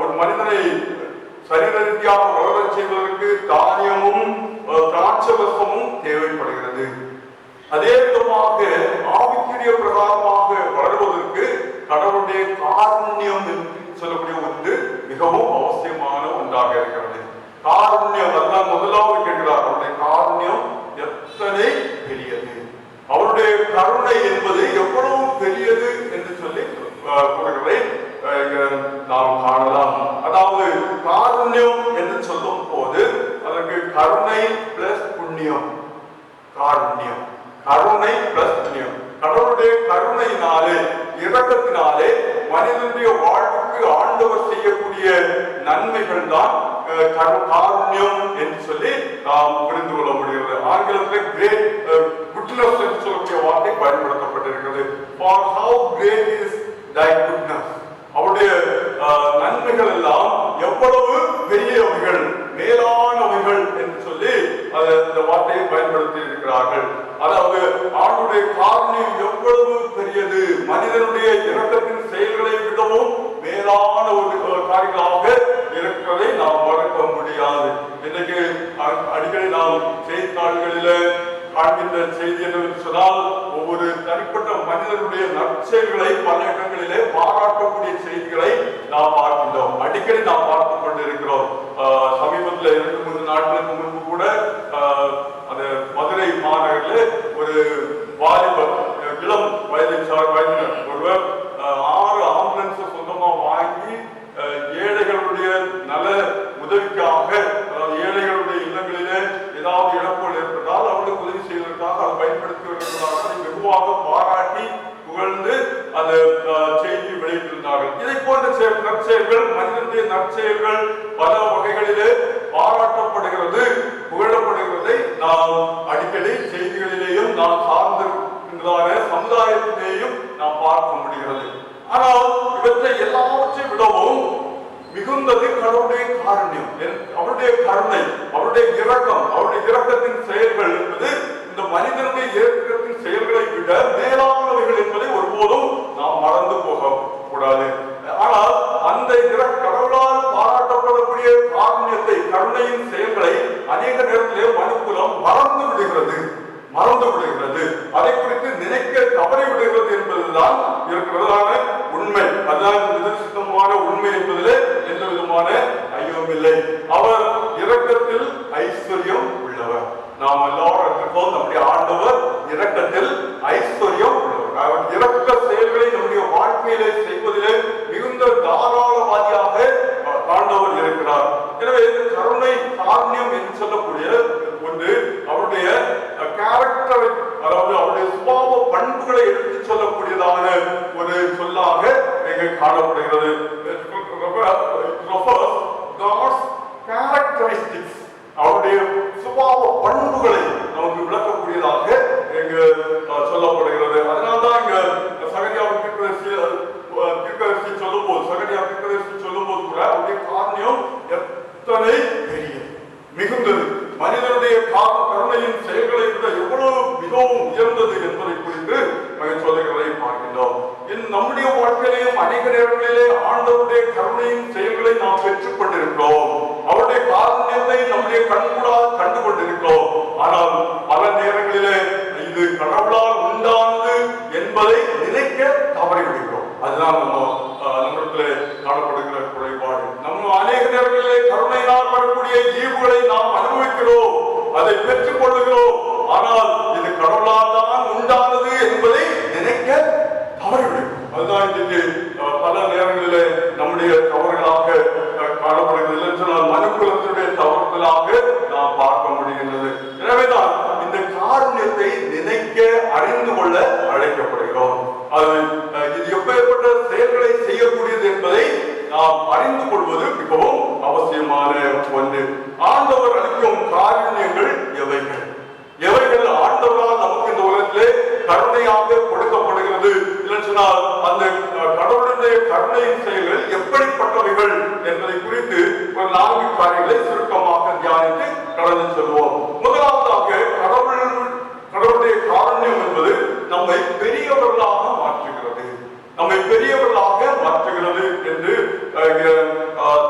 ஒரு மனிதனை சரீர ரீதியாக வளரச் செய்வதற்கு தானியமும் திராட்சரசமும் தேவைப்படுகிறது. அதே விதமாக ஆவிக்குரிய பிரகாரமாக வளர்வதற்கு கடவுளுடைய காருண்யம் சொல்லக்கூடிய ஒன்று மிகவும் அவசியமான ஒன்றாக இருக்கிறது. காருண்யம் அதான் முதலாவது கேட்கிறார். அவருடைய காருண்யம் எத்தனை பெரியது, அவருடைய கருணை என்பது எவ்வளவு பெரியது என்று சொல்லி கூறுகிறதை நாம் காணலாம். அதாவது காருண்யம் என்று சொல்லும் போது அதற்கு கருணை பிளஸ் புண்ணியம். காருண்யம், கருணை பிளஸ் புண்ணியம். கடவுளுடைய கருணையினாலே இரக்கத்தினாலே மனிதனுடைய வாழ்வுக்கு ஆண்டவர் செய்யக்கூடிய செய்யக்கூடிய நன்மைகள் தான் காருண்யம் என்று சொல்லி நாம் புரிந்து கொள்ள முடிகிறது. ஆங்கிலத்தில் கிரேட் குட்னஸ் என்று சொல்லக்கூடிய வார்த்தை பயன்படுத்தப்பட்டிருக்கிறது. For how great is thy goodness, அவருடைய நன்மைகள் எல்லாம் எவ்வளவு பெரியவைகள், மேலானவைகள் என்று சொல்லி அந்த வார்த்தையை பயன்படுத்தி இருக்கிறார்கள். அதாவது ஆண்டுடைய காருண்யம் எவ்வளவு பெரியது, மனிதனுடைய இரக்கத்தின் செயல்களை விடவும் மேலான ஒரு காரியங்களாக இருக்கிறதை நாம் மறக்க முடியாது. இன்னைக்கு அடிக்கடி நாம் செய்தித்தாள்களில் காண்கின்ற செய்தி என்று சொன்னால், ஒவ்வொரு தனிப்பட்ட மனிதனுடைய நற்செயல்களை பல இடங்களிலே பாராட்டக்கூடிய செய்திகளை நாம் பார்க்கின்றோம். அடிக்கடி நாம் பார்த்து கொண்டிருக்கிறோம். சமீபத்தில் 2-3 நாட்களுக்கு முன்பு கூட அந்த மதுரை மாநகரில் ஒரு வாலிபர், இளம் வயதினர் ஒருவர் 6 ஆம்புலன்ஸ் சொந்தமாக வாங்கி ஏழைகளுடைய நல உதவிக்காக, அதாவது ஏழைகளுடைய இல்லங்களிலே ஏதாவது இழப்புகள் ஏற்பட்டால் அவர்களுக்கு உதவி செய்வதற்காக அதை பயன்படுத்தி வருவதற்காக அதை வெகுவாக பாராட்டி புகழ்ந்து அந்த செய்தி வெளியிட்டிருந்தார்கள். இதை போன்ற நற்செயல்கள், மனிதனுடைய நற்செயல்கள் பல வகைகளிலே பாராட்டப்படுகிறது, புகழப்படுகிறதை நாம் அடிக்கடி செய்திகளிலேயும் நாம் சார்ந்திருக்கின்றதான சமுதாயத்திலேயும் நாம் பார்க்க முடிகிறது. ஆனால் இவற்றை எல்லாவற்றை விடவும் மிகுந்தது கடவுளுடைய காருண்யம், அவருடைய கருணை, அவருடைய இரக்கம். அவருடைய இரக்கத்தின் செயல்கள் என்பது இந்த மனிதனுடைய இரக்கத்தின் செயல்களை விட மேலானவைகள் என்பதை ஒருபோதும் நாம் மறந்து போக கூடாது. ஆனால் அந்த கடவுளால் பாராட்டப்படக்கூடிய காருண்யத்தை, கருணையின் செயல்களை அநேக நேரத்திலே மனுக்குலம் மறந்து விடுகிறது. அதை குறித்து நினைக்க தவறி விடுகிறது என்பதுதான் இருக்கிறதான உண்மை. அதுதான் நிதர்சனமான உண்மை என்பதிலே எந்த விதமான ஐயமும் இல்லை. அவர் இரக்கத்தில் ஐஸ்வர்யம் உள்ளவர். நாம் எல்லாரும் நம்முடைய ஆண்டவர் இரக்கத்தில் ஐஸ்வர்யம் உள்ளவர். அவர் இரக்க செயல்களை நம்முடைய வாழ்க்கையிலே செய்வதிலே மிகுந்த தாராளவாதியாக ஆண்டவர் இருக்கிறார். எனவே கருணை, காருண்யம் என்று சொல்லக்கூடிய ஒன்று அவருடைய கேரக்டரை, அதாவது அவருடைய சுபாவ பண்புகளை எடுத்து சொல்லக்கூடியதான ஒரு சொல்லாக இங்கே காணப்படுகிறது. அவருடைய சுபாவ பண்புகளை நமக்கு விளக்கக்கூடியதாக இங்கு சொல்லப்படுகிறது. அதனால்தான் இங்க சகரியாவின் தீர்க்கதரிசி சொல்லும் போது கூட அவருடைய காருண்யம் எத்தனை பெரியது, மிகுந்தது, மனிதனுடைய கருணையின் செயல்களை விட எவ்வளவு மிகவும் உயர்ந்தது என்பதை குறித்து சொல்லுகிறதை பார்க்கின்றோம். நம்முடைய வாழ்க்கையிலேயும் அநேக நேரங்களிலே ஆண்டவருடைய கருணையின் செயல்களை நாம் பெற்றுக் கொண்டிருக்கிறோம். அவருடைய காருண்யத்தை நம்முடைய கண்கூடாக கண்டு கொண்டிருக்கிறோம். ஆனால் பல நேரங்களிலே இது கடவுளால் உண்டானது என்பதை நினைக்க தவறிவிடுகிறோம். அதுதான் நம்மிடத்தில் காணப்படுகிற குறைபாடு. நம்ம அநேக நேரங்களிலே கருணையினால் வரக்கூடிய ஈவுகளை நாம் அனுபவிக்கிறோம், அதை பெற்றுக் கொள்ளுகிறோம். ஆனால் இது கடவுளால் தான் உண்டானது என்பதை நினைக்க தவறிவிடும். அதுதான் இன்றைக்கு பல நேரங்களிலே நம்முடைய தவறுகளாக காணப்படுகிறது. சொன்னால் மனுக்குலத்தினுடைய தவறுதலாக நாம் பார்க்க முடிகின்றது. எனவேதான் இந்த காருண்யத்தை நினைக்க, அறிந்து கொள்ள அழைக்கப்படுகிறோம். இது எப்பேற்பட்ட செயல்களை செய்யக்கூடியது என்பதை நாம் அறிந்து கொள்வது மிகவும் அவசியமான ஒன்று. ஆண்டவர் அளிக்கும் காருண்யங்கள் எவைகள்? ஆண்டவரால் நமக்கு இந்த உலகத்திலே கருணையாக கொடுக்கப்படுகிறது இல்லை சொன்னால் அந்த கடவுளுடைய கருணையின் செயல்கள் எப்படிப்பட்டவைகள் என்பதை குறித்து ஒரு 4 காரியங்களை சுருக்கமாக தியானித்து கடந்து செல்வோம். முதலாவதாக கடவுளுடைய காருண்யம் என்பது நம்மை பெரியவர்களாக மாற்றுகிறது என்று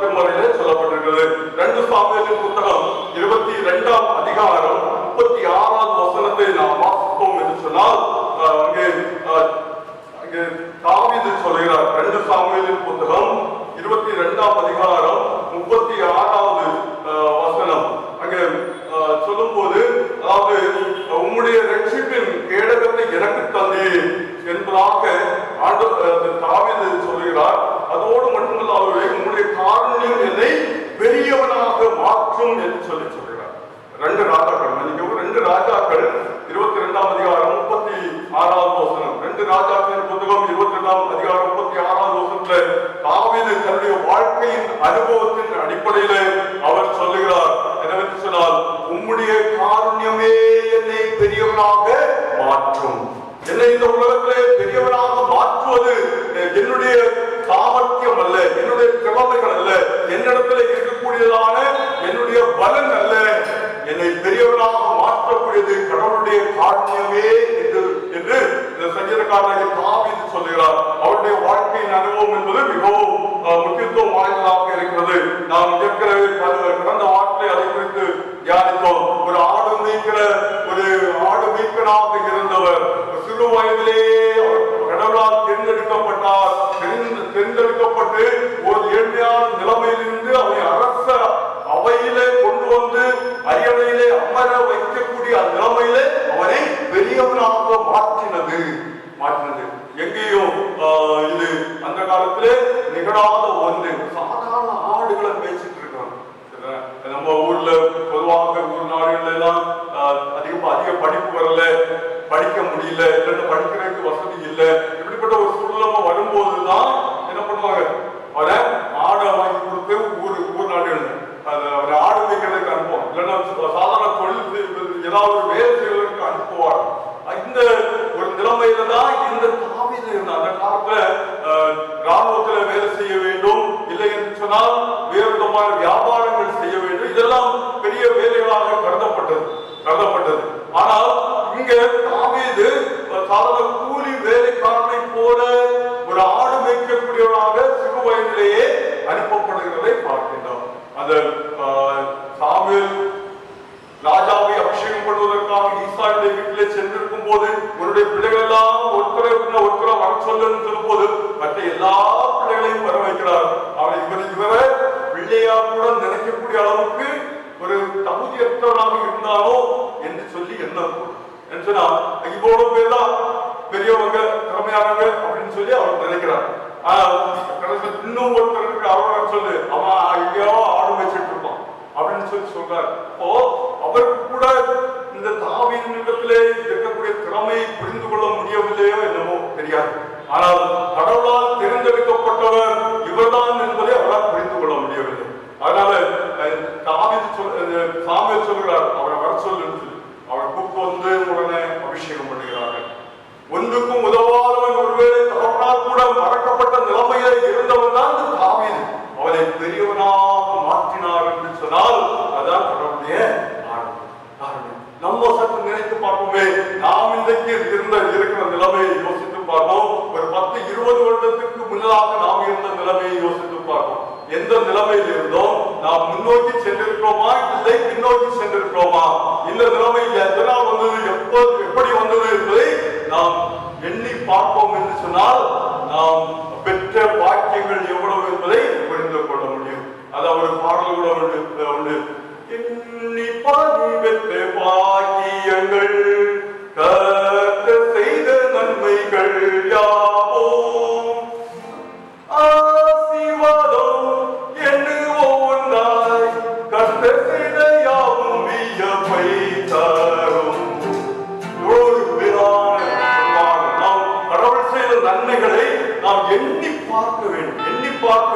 திருமறையிலே சொல்லப்பட்டிருக்கிறது. 2 சாமுவேலின் புத்தகம் 22ஆம் அதிகாரம் 36வது வசனத்தை நாம் வாசிப்போம் என்று சொன்னால், அங்கே தாவீது சொல்கிறார். 2 சாமுவேலின் புத்தகம் 22ஆம் அதிகாரம் 36வது வசனம் அங்கே சொல்லும் போது, அதாவது உம்முடைய ரட்சிப்பின் கேடகத்தை எனக்கு தந்தீர் என்பதாக தாவீது சொல்கிறார். அதோடு மட்டுமல்லாது உம்முடைய காருண்யம் என்னை பெரியவனாக மாற்றும் என்று சொல்கிறார். 2 ராஜாக்கள் 22ஆம் அதிகாரம் 36வது வசனம். 2 ராஜாக்களின் புத்தகம் 22ஆம் அதிகாரம் 36வது வசனத்தில் தாவீது தன்னுடைய வாழ்க்கையின் என்னிடத்துல இருக்கக்கூடியதான என்னுடைய பலன் அல்ல, என்னை பெரியவராக மாற்றக்கூடியது கடவுளுடைய காரணியமே என்று இந்த சங்கீதக்காரனாகிய தாவீது சொல்லுகிறார். அவருடைய வாழ்க்கையின் அனுபவம் என்பது மிகவும் முக்கியத்துவம் வாய்ந்ததாக இருக்கிறது. நாம் ஏற்கனவே கடந்த வாரத்தை அதை குறித்து தியானித்தோம். ஒரு ஆடு மீட்கனாக இருந்தவர் சிறு வயதிலேயே கடவுளால் தேர்ந்தெடுக்கப்பட்டு ஒரு ஏழ்மையான நிலைமையிலிருந்து அவரை அரச அவையிலே கொண்டு வந்து அரியணையிலே அமர வைக்கக்கூடிய அந்த நிலைமையிலே அவரை பெரியவனாக மாற்றினது. எங்கேயும் இது அந்த காலத்திலே நிகழாத ஒன்று. சாதாரண ஆடுகளை மேய்ச்சிட்டு இருக்காங்க. நம்ம ஊர்ல பொதுவாக ஊர் நாடுகள் எல்லாம் அதிக படிப்பு வரல, படிக்க முடியல, இல்லைன்னா படிக்கிறதுக்கு வசதி இல்லை. இப்படிப்பட்ட ஒரு சூழ்நிலை வரும்போதுதான் என்ன பண்ணுவாங்க, அவரை ஆடை வாங்கி கொடுத்து ஊர் நாடுகள் அவரை ஆடு வைக்கிறதுக்கு அனுப்புவாங்க, இல்லைன்னா சாதாரண தொழில் ஏதாவது ஒரு வேலை செய்வதற்கு அனுப்புவாங்க. இந்த ஒரு நிலைமையில தான் இந்த தாவீது இருந்தார். அந்த காலத்துல ராணுவத்துல வேலை செய்ய வேண்டும், இல்லை என்று சொன்னால் வேறு விதமான வியாபாரங்கள் செய்ய வேண்டும். இதெல்லாம் பெரிய வேலைகளாக கருதப்பட்டது. ஆனால் இங்க தாவீது சாதாரண கூலி வேலைக்காரனை போல ஒரு ஆடு மேய்க்கக்கூடியவராக சிறு வயதிலேயே அனுப்பப்படுகிறதை பார்க்கின்றோம். அந்த சாமுவேல் ராஜாவை அபிஷேகம் பண்ணுவதற்காக ஈசாயுடைய வீட்டிலே சென்றிருக்கும் போது உன்னுடைய பிள்ளைகள் எல்லாம் ஒருத்தரை வர சொல்லுன்னு சொல்லும் போது மற்ற எல்லா பிள்ளைகளையும் வர வைக்கிறார். இவரை பிள்ளையா கூட நினைக்கக்கூடிய அளவுக்கு ஒரு தகுதியற்றவனாக இருந்தாலோ என்று சொல்லி என்ன சொன்னா இவ்வளவு பேர் தான் பெரியவங்க திறமையானவங்க அப்படின்னு சொல்லி அவர் நினைக்கிறார். இன்னும் ஒருத்தருக்கு அவர் சொல்லு, அவன் எங்கேயோ ஆடு வச்சுட்டு இருப்பான் அப்படின்னு சொல்லி சொல்றார். அப்போ அவருக்கு கூட இந்த தாவீதின் இடத்திலே இருக்கக்கூடிய திறமையை புரிந்து கொள்ள முடியவில்லையோ என்னமோ தெரியாது. ஆனால் கடவுளால் தேர்ந்தெடுக்கப்பட்டவர் இவர்தான் என்பதை அவரால் புரிந்து கொள்ள முடியவில்லை. அதனால சாமுவேல் சொல்கிறார், அவரை வர சொல்லுன்னு சொல்லி அவரை கூப்பிட்டு வந்து உடனே அபிஷேகம் பண்ணுகிறார்கள். ஒன்றுக்கும் உதவாதவன் ஒருவேளை தகவனால் கூட மறக்கப்பட்ட நிலைமையில இருந்தவன் தான் இந்த தாவீது. அவரை பெரியவனாக மாற்றினார் என்று சொன்னால் அதான் கடவுளுடைய ஆரம்பம். நம்ம சற்று நினைத்து பார்ப்போமே, நாம் இன்றைக்கு இருக்கிற நிலைமையை யோசித்து பார்ப்போம். ஒரு 10-20 வருடத்துக்கு முன்னதாக நாம் இருந்த நிலைமையை யோசித்து பார்ப்போம். எந்த நிலைமையில் இருந்தோம், நாம் முன்னோக்கி சென்றிருக்கிறோமா இல்லை பின்னோக்கி சென்றிருக்கிறோமா, இந்த நிலைமையில் எதனால் வந்தது, எப்படி வந்தது என்பதை நாம் எண்ணி பார்ப்போம் என்று சொன்னால் நாம் பெற்ற வாக்கியங்கள் எவ்வளவு என்பதை புரிந்து கொள்ள முடியும். அது அவர் பாடல் கூட உண்டு. எண்ணி பாதி பெற்ற வாக்கியங்கள் கர்த்தர் செய்த நன்மைகள் யாவும் ஆசீர்வாதம் என்று ஒவ்வொன்றாய் கர்த்தர் செய்த யாவும் வியப்பை தரும். கடவுள் செய்த நன்மைகளை நாம் எண்ணி பார்க்க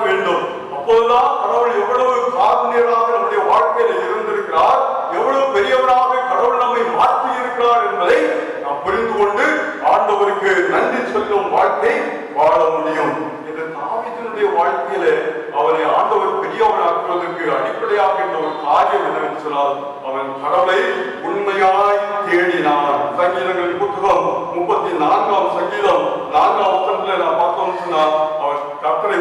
வேண்டும். அப்போதுதான் கடவுள் எவ்வளவு காரணியராக நம்முடைய வாழ்க்கையில இருந்திருக்கிறார், எவ்வளவு பெரியவராக கடவுள் நம்மை மாற்றி இருக்கிறார் என்பதை நாம் புரிந்து கொண்டு ஆண்டவருக்கு நன்றி சொல்லும் வாழ்க்கை வாழ முடியும். இந்த தாவீதினுடைய வாழ்க்கையில அவரை ஆண்டவர் பெரியவனாக்குவதற்கு அடிப்படையாக இருந்த ஒரு காரியம் என்னவென்று சொன்னால், அவன் கடவுளை உண்மையாய் தேடினான். சங்கீதங்களின் புத்தகம் 34ஆம் சங்கீதம் 4ஆம் வசனத்துல நான் பார்த்தோம்னு சொன்னா, அவர் கர்த்தரை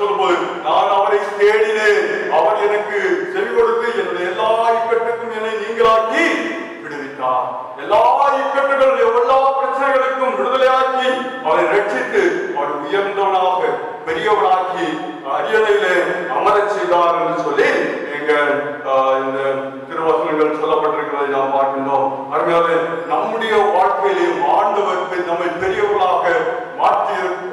சொல்லும்போது நான் அவரை தேடினேன், அவர் எனக்கு செவி கொடுத்து என்னுடைய எல்லா இக்கட்டுக்கும் என்னை நீங்களாக்கி விடுவித்தார். எல்லா இக்கட்டுகள் எல்லா பிரச்சனைகளுக்கும் விடுதலையாக்கி அவரை ரட்சித்து அவர் உயர்ந்தவனாக பெரியவனாக்கி அரியணையிலே அமரச் செய்தார் என்று சொல்லி எங்க இந்த திருவசனங்கள் சொல்லப்பட்டிருக்கிறதை நாம் பார்க்கின்றோம். அதனால நம்முடைய வாழ்க்கையிலேயும் ஆண்டவர் நம்மை பெரியவர்களாக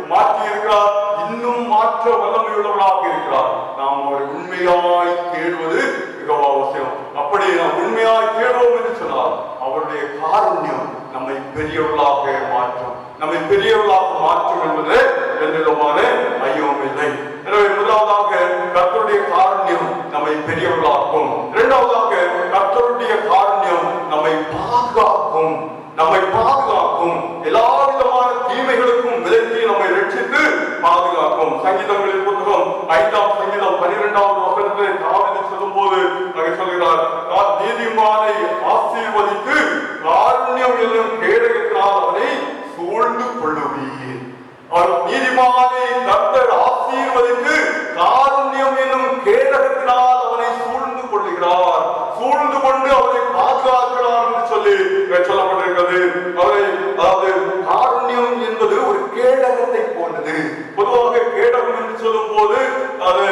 மாற்றி இருக்கிறார், இன்னும் மாற்ற வல்லமையுள்ளவர்களாக இருக்கிறார். நாம் அவரை உண்மையாய் தேடுவது மிகவும் அவசியம். அப்படி நாம் உண்மையாய் தேடுவோம் என்று சொன்னால் அவருடைய காருண்யம் நம்மை பெரியவர்களாக மாற்றும் என்பது எந்த விதமான ஐயமும் இல்லை. எனவே முதலாவதாக கர்த்தருடைய காருண்யம் நம்மை பெரியவர்களாக்கும். இரண்டாவதாக கர்த்தருடைய காருண்யம் நம்மை பாதுகாக்கும், எல்லா விதமான தீமைகளுக்கும் விலக்கி நம்மை ரட்சித்து பாதுகாக்கும். சங்கீதங்களின் புத்தகம் 5ஆம் சங்கீதம் சூழ்ந்து கொண்டு அவரை பாதுகாக்கிறார் என்று சொல்லி சொல்லப்பட்டிருக்கிறது. அவரை அதாவது காருண்யம் என்பது ஒரு கேடகத்தை போன்றது. பொதுவாக கேடகம் என்று சொல்லும் போது அது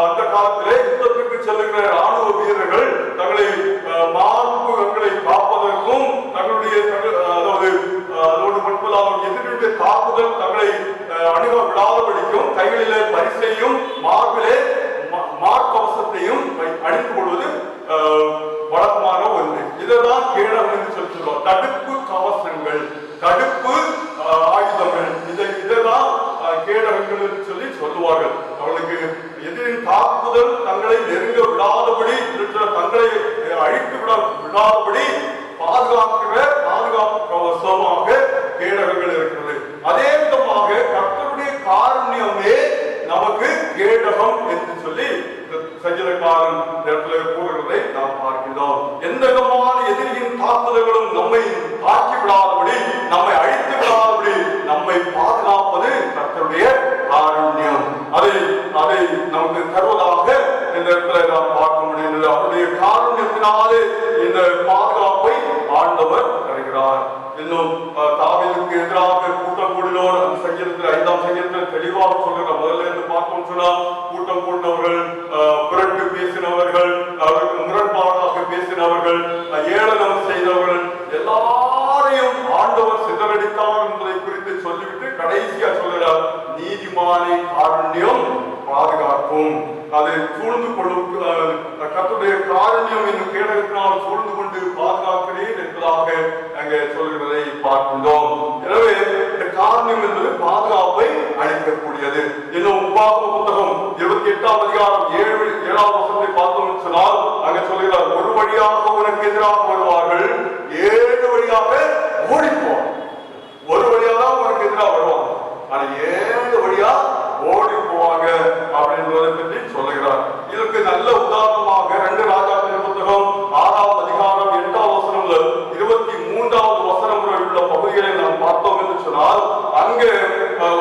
அந்த காலத்திலே யுத்தத்திற்கு செல்லுகிற ராணுவ வீரர்கள் தங்களை மார்புகளை காப்பதற்கும் தங்களுடைய அதாவது அதோடு மட்டுமல்லாமல் எதிரியுடைய தாக்குதல் தங்களை அணுக விடாதபடிக்கும் கைகளிலே பரிசையும் மார்பிலே மார்க்கவசத்தையும் அணிந்து கொள்வது வழக்கமான ஒன்று. இதுதான் கேடகம் என்று சொல்லுவோம். தடுப்பு கவசங்கள், தடுப்பு ஆயுதங்கள், இதைதான் கேடகங்கள் என்று சொல்லி சொல்லுவார்கள். அவர்களுக்கு எதிரின் தாக்குதல் தங்களை நெருங்க விடாதபடி, தங்களை அழித்து விடாதபடி பாதுகாக்கிற பாதுகாப்பு கவசமாக கேடகங்கள் இருக்கிறது. அதே விதமாக கர்த்தருடைய காருண்யமே நமக்கு கேடகம் என்று சொல்லி சங்கீதக்காரன் கூறுகிறதை நாம் பார்க்கிறோம். எந்த விதமான எதிரியின் தாக்குதல்களும் நம்மை தாக்கி விடாதபடி, நம்மை அழித்து விடாதபடி நம்மை பாதுகாப்பது கர்த்தருடைய காருண்யம். அதை நமக்கு தருவதாக இந்த இடத்துல நாம் பார்க்க முடியுது. அவருடைய காருண்யத்தினாலே இந்த பாதுகாப்பை ஆண்டவர் தருகிறார். இன்னும் தாவீதுக்கு எதிராக கூட்டம் கூடினோர் அந்த சங்கீதத்தில் 5ஆம் சங்கீதத்தில் தெளிவாக சொல்கிற முதல்ல இருந்து பார்க்கணும்னு சொன்னா, கூட்டம் கூடினவர்கள், புரட்டு பேசினவர்கள், முரண்பாடாக பேசினவர்கள், ஏளனம் செய்தவர்கள் எல்லாரையும் ஆண்டவர் சிதறடித்தார் என்பதை குறித்து சொல்லிவிட்டு கடைசியா சொல்கிறார், நீதிமானை காருண்யம் பாதுகாக்கும். அதை சூழ்ந்து கொள்ளும் கர்த்தருடைய காருண்யம் என்னும் கேடகத்தினால் சூழ்ந்து கொண்டு பாதுகாக்கிறேன் என்பதாக அங்கே சொல்கிறதை பார்க்கின்றோம். எனவே இந்த காருண்யம் என்பது பாதுகாப்பை அளிக்கக்கூடியது. இன்னும் உபாகம புத்தகம் 28ஆம் அதிகாரம் 7ஆம் வசனத்தை பார்த்தோம் சொன்னால் அங்கே சொல்கிறார், ஒரு வழியாக உனக்கு எதிராக வருவார்கள், 7 வழியாக ஓடிப்போம். ஒரு வழியாக தான் உனக்கு எதிராக வருவாங்க, ஆனா 7 வழியா ஓடி போவாங்க அப்படின்றதை பற்றி சொல்லுகிறார். இதற்கு நல்ல உதாரணமாக 2 ராஜாக்களின் புத்தகம் 6ஆம் அதிகாரம் 8ஆம் வசனம் 23ஆவது வசனம் வரை உள்ள பகுதிகளை நாம் பார்த்தோம் என்று சொன்னால் அங்கே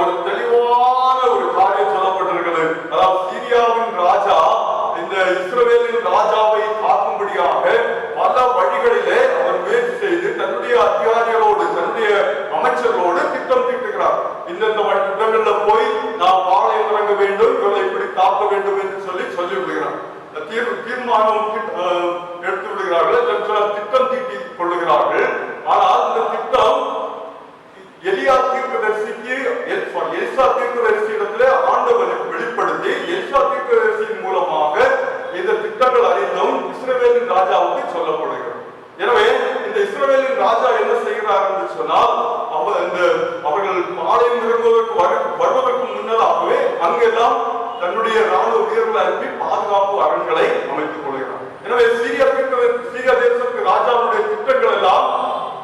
ஒரு தெளிவான ஒரு காரியம் சொல்லப்பட்டிருக்கிறது. அதாவது சீரியாவின் ராஜா இந்த இஸ்ரவேலின் ராஜாவை தாக்கும்படியாக பல வழிகளிலே அவர் முயற்சி செய்து தன்னுடைய அதிகாரிகளோடு தன்னுடைய அமைச்சர்களோடு திட்டம் தீட்டுகிறார். இந்தந்த இடங்கள்ல போய் நாம் பாளையம் இறங்க வேண்டும், இவர்களை இப்படி தாக்க வேண்டும் என்று சொல்லி விடுகிறார். தீர்மானம் எடுத்து விடுகிறார்கள், திட்டம் தீட்டி கொள்ளுகிறார்கள். ஆனால் இந்த திட்டம் எலிசா தீர்க்கதரிசியிடத்திலே ஆண்டவருக்கு வெளிப்படுத்தி எலிசா தீர்க்கதரிசியின் மூலமாக இந்த திட்டங்கள் அறிந்தும் இஸ்ரவேலின் ராஜாவுக்கு சொல்லப்படுகிறது. எனவே இந்த இஸ்ரவேலின் ராஜா என்ன செய்கிறார் என்று சொன்னால், அவர்கள் பாளையம் வருவதற்கு முன்னதாகவே அங்கெல்லாம் தன்னுடைய ராணுவ வீரர்களை அனுப்பி பாதுகாப்பு அரண்களை அமைத்துக் கொள்கிறார். எனவே சீரியா தேசத்துக்கு ராஜாவுடைய திட்டங்கள் எல்லாம்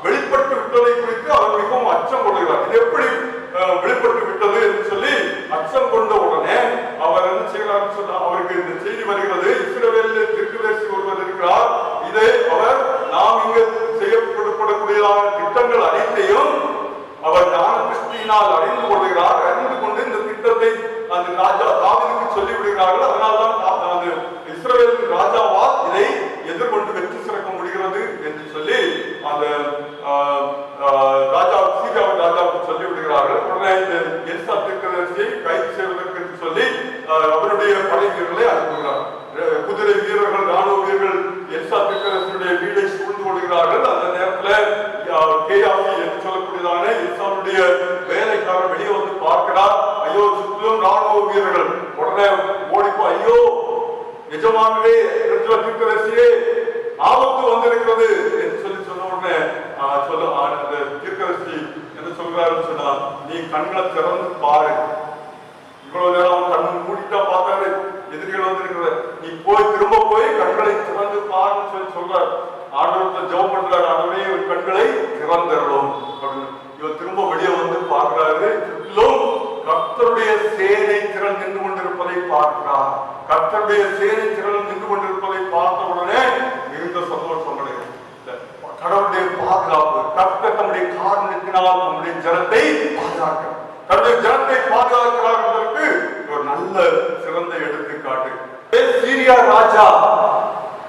வெளிப்பட்டு விட்டதை குறித்து அவர் மிகவும் அச்சம் கொள்கிறார். இது எப்படி வெளிப்பட்டு விட்டது என்று சொல்லி அச்சம் கொண்ட உடனே அவர் என்ன செய்கிறார் சொன்னால், அவருக்கு இந்த செய்தி வருகிறது, இஸ்ரவேலில் தீர்க்கதரிசி ஒருவர் இருக்கிறார், இதை அவர் நாம் இங்கு செய்யப்படக்கூடியதான திட்டங்கள் அனைத்தையும் அவர் ஞான திருஷ்டியினால் அறிந்து கொள்கிறார். அறிந்து கொண்டு இந்த திட்டத்தை அந்த ராஜா தாவீதுக்கு சொல்லி விடுகிறார்கள். அதனால்தான் இஸ்ரவேலின் ராஜாவால் இதை எதிர்கொண்டு வெற்றி சிறக்க முடிகிறது என்று சொல்லி அந்த சீரியாவின் ராஜாவுக்கு சொல்லி விடுகிறார்கள். உடனே இந்த எலிசா தீர்க்கதரிசியை கைது செய்வதற்கு என்று சொல்லி அவருடைய படை வீரர்களை அனுப்புகிறார். குதிரை வீரர்கள், ராணுவ வீரர்கள் எலிசா தீர்க்கதரிசியுடைய வீடை சூழ்ந்து கொள்கிறார்கள். அந்த நேரத்தில் கேயாசி என்று சொல்லக்கூடியதான எலிசாவுடைய வேலைக்காரர் வெளியே வந்து பார்க்கிறார். ஐயோ, சுற்றிலும் ராணுவ வீரர்கள். உடனே ஓடிப்போ, ஐயோ எஜமானே தீர்க்கதரிசியே ஆபத்து வந்திருக்கிறது என்று சொன்ன உடனே தீர்க்கதரிசி என்ன சொல்கிறாருன்னு சொன்னா, நீ கண்களை திறந்து பாரு. இவ்வளவு நேரம் கண்ணு மூடிட்டா பார்த்தாரு, எதிரிகள் வந்திருக்கிறது, நீ திரும்ப போய் கண்களை திறந்து பாருன்னு சொல்றார். ஆண்டவரத்தை ஜெபம் பண்றாரு, ஆண்டவரே இவன் கண்களை திறந்தரணும் அப்படின்னு. இவர் திரும்ப வெளியே வந்து பார்க்கிறாரு. கர்த்தருடைய சேனை திரள் நின்று கொண்டிருப்பதை பார்க்கிறார். கர்த்தருடைய சேனை திரள் நின்று கொண்டிருப்பதை பார்த்த உடனே மிகுந்த சந்தோஷம் அடைகிறது. கடவுளுடைய பாதுகாப்பு, கர்த்தர் தம்முடைய காரணத்தினால் நம்முடைய ஜனத்தை பாதுகாக்கிறார். தன்னுடைய ஜனத்தை பாதுகாக்கிறார் என்பதற்கு ஒரு நல்ல சிறந்த எடுத்துக்காட்டு. சீரியா ராஜா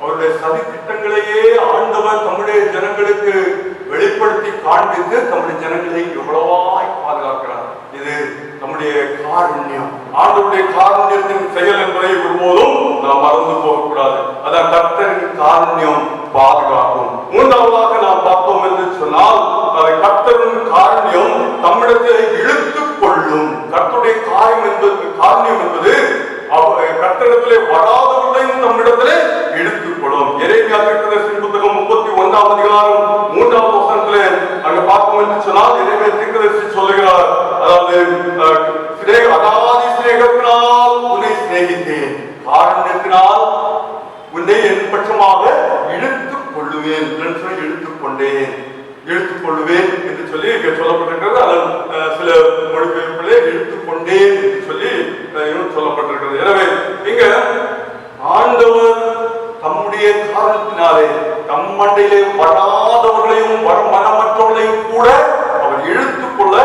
அவருடைய சதி திட்டங்களையே ஆண்டவர் தம்முடைய ஜனங்களுக்கு வெளிப்படுத்தி காண்பித்து தம்முடைய ஜனங்களை எவ்வளவாய் பாதுகாக்கிறார். இது நம்முடைய காருண்யம், ஆண்டவருடைய காருண்யத்தின் செயல் என்பதை ஒருபோதும் நாம் மறந்து போகக்கூடாது. அதான் கர்த்தரின் காருண்யம் பாதுகாக்கும். மூன்றாவதாக நாம் பார்த்தோம் என்று சொன்னால் கர்த்தரின் காருண்யம் தம்மிடத்தை இழுத்துக் கொள்ளும். கர்த்தருடைய காருண்யம் என்பது கர்த்தரிடத்திலே வராதவர்களையும் தம்மிடத்திலே இழுத்துக் கொள்ளும். எரேமியா தீர்க்கதரிசியின் புத்தகம் 31ஆம் அதிகாரம் 3ஆவது வசனத்திலே அங்க பார்ப்போம் என்று சொன்னால் எரேமியா தீர்க்கதரிசி சொல்லுகிறார், அதாவது அகாதி சிநேகத்தினால் உன்னை சிநேகித்தேன், காருண்யத்தினால் உன்னை என் பட்சமாக இழுத்துக் கொள்ளுவேன் என்று இழுத்துக் கொள்ளுவேன் என்று சொல்லி இங்கே சொல்லப்பட்டிருக்கிறது. அதில் சில மொழிபெயர்ப்பிலே இழுத்துக் கொண்டேன் என்று சொல்லி சொல்லப்பட்டிருக்கிறது. எனவே இங்க ஆண்டவர் தம்முடைய காரணத்தினாலே தம் மண்டையிலே வராதவர்களையும் மனமற்றவர்களையும் கூட அவர் இழுத்துக் கொள்ள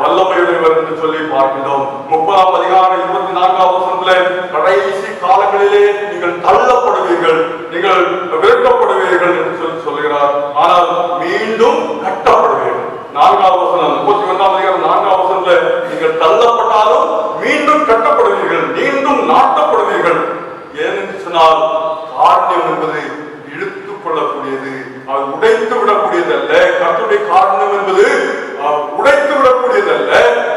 வல்லமையுடையவர் என்று சொல்லி பார்க்கிறோம். 30ஆம் அதிகாரம் 24ஆம் வசனத்திலே கடைசி காலங்களிலே நீங்கள் தள்ளப்படுவீர்கள், நீங்கள் விரட்டப்படுவீர்கள் என்று சொல்லி சொல்லுகிறார். ஆனால் மீண்டும் கட்டப்படுவீர்கள். 4ஆம் வசனம் 31ஆம் அதிகாரம் 4ஆம் வசனத்திலே நீங்கள் தள்ளப்பட்டாலும் மீண்டும் கட்டப்படுவீர்கள், மீண்டும் நாட்டப்படுவீர்கள். ஏனென்று சொன்னால் காரணம் என்பது இழுத்துக் கொள்ளக்கூடியது, அது உடைத்து விடக்கூடியதல்ல. கர்த்தருடைய காரணம் என்பது உடைத்து விடக்கூடியதல்ல,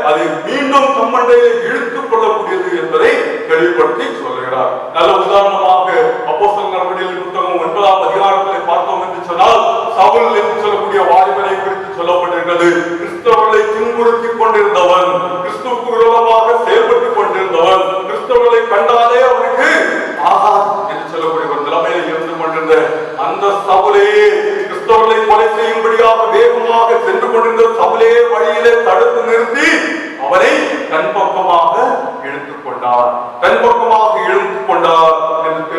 அதை மீண்டும் தம்மண்டையை இழுத்துக் கொள்ளக்கூடியது என்பதை தெளிவுபடுத்தி சொல்லுகிறார். நல்ல உதாரணமாக அப்போஸ்தலர் நடவடிக்கைகளின் புத்தகம் 9ஆம் அதிகாரத்திலே பார்த்தோம் என்று சொன்னால் சவுல் என்று சொல்லக்கூடிய வாலிபனை குறித்து சொல்லப்பட்டிருக்கிறது. கிறிஸ்தவர்களை துன்புறுத்திக் கொண்டிருந்தவன், கிறிஸ்துவுக்கு விரோதமாக செயல்பட்டுக் கொண்டிருந்தவன், கிறிஸ்தவர்களை கண்டாலே அவனுக்கு ஆஹா என்று சொல்லக்கூடிய ஒரு நிலைமையில் இருந்து கொண்டிருந்த அந்த சவுலே, கிறிஸ்தவர்களை கொலை செய்யும்படியாக வேகமாக சென்று கொண்டிருந்த சவுலே வழியிலே தடுத்து நிறுத்தி அவரை தன் பக்கமாக இழுத்துக் கொண்டார்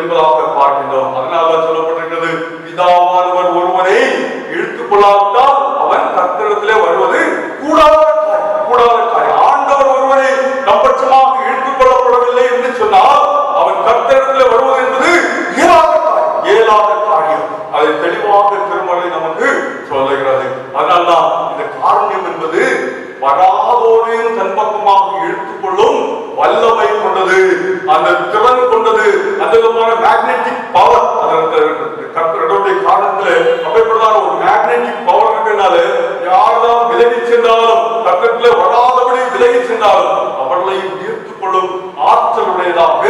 என்பதாக பார்க்கின்றோம். அதனால சொல்லப்பட்டிருக்கிறது, பிதாவானவர் ஒருவனை இழுத்துக் கொள்ளாவிட்டால் அவன் கர்த்தரிடத்திலே வருவது கூடாத காரியம். ஆண்டவர் ஒருவனை நம்பட்சமாக இழுத்துக் கொள்ளப்படவில்லை என்று சொன்னால் அவன் கர்த்தரிடத்திலே வருவது என்பது இயலாத காரியம். அதை தெளிவாக திருமறை நமக்கு சொல்லுகிறது. அதனால்தான் இந்த காருண்யம் என்பது வராதோரையும் தன் பக்கமாக இழுத்துக் கொள்ளும் வல்லமை கொண்டது, அந்த திறன் கொண்டது, அந்த விதமான மேக்னெட்டிக் பவர். கர்த்தருடைய காரணத்திலே அப்படிப்பட்டதான ஒரு மேக்னெட்டிக் பவர் இருக்கிறதுனால யாரெல்லாம் விலகி சென்றாலும், கர்த்தரிடத்திலே வராதபடி விலகி சென்றாலும் அவர்களையும் ஈர்த்துக் கொள்ளும் ஆற்றலுடையதாக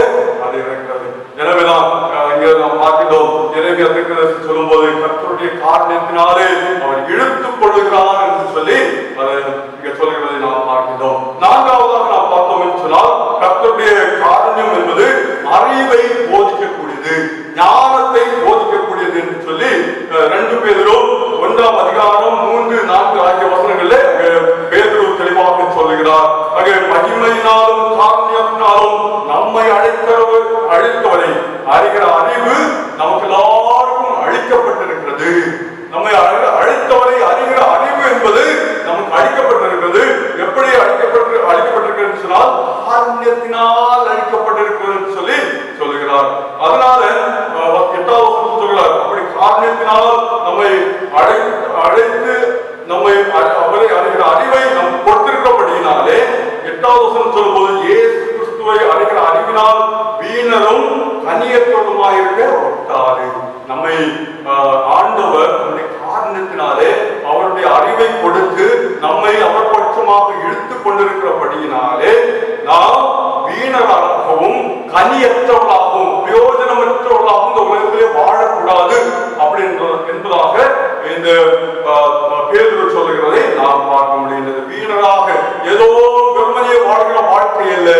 அது இருக்கிறது. எனவேதான் இங்கே நாம் பார்க்கிறோம், எரேமியா தீர்க்கதரிசி சொல்லும் போது கர்த்தருடைய காரணத்தினாலே அவர் இழுத்துக் கொள்ளுகிறார் என்று சொல்லி அதை இங்க சொல்லுகிறதை நாம் பார்க்கிறோம். நான்காவதாக நாம் பார்த்தோம் என்று சொன்னால் கர்த்தருடைய காரணம் என்பது அறிவை போதிக்கக்கூடியது, ஞானத்தை போதிக்கக்கூடியது என்று சொல்லி 2 பேதுரு 1ஆம் அதிகாரம் 3, 4 ஆகிய வசனங்களிலே பேதுரு தெளிவாக சொல்லுகிறார். மகிமையினாலும் காருண்யத்தினாலும் நம்மை அழைத்தவரை அறிகிற அறிவு நமக்கு எல்லாருக்கும் அளிக்கப்பட்டிருக்கிறது. நம்மை அழைத்தவரை அறிகிற அறிவு என்பது நமக்கு அளிக்கப்பட்டிருக்கிறது. எப்படி அளிக்கப்பட்டிருக்கிறது சொன்னால் காருண்யத்தினால் அளிக்கப்பட்டிருக்கிறது என்று சொல்லி சொல்லுகிறார். அதனால 8ஆவது வசனத்தில் சொல்கிறார், அப்படி காருண்யத்தினால் நம்மை அழைத்து நம்மை அவரை அறிகிற அறிவை நம் கொடுத்திருக்கிறபடியினாலே 8ஆவது வசனம் சொல்லும்போது இயேசு கிறிஸ்துவை அறிகிற அறிவினால் வீணரும் கனியற்றவருமாயிருக்க ஒட்டாது. நம்மை ஆண்டவர் நம்முடைய காரணத்தினாலே அவருடைய அறிவை கொடுத்து நம்மை அவர் பட்சமாக இழுத்துக் கொண்டிருக்கிறபடியினாலே நாம் வீணராகவும் கனியற்றவர்களாகவும் பிரயோஜனமற்றவர்களாகவும் இந்த உலகத்திலே வாழக்கூடாது அப்படி என்பதாக இந்த பேதுரு சொல்லுகிறதை நாம் பார்க்க முடிகிறது. வீணராக ஏதோ வெறுமனே வாழ்கிற வாழ்க்கை அல்ல,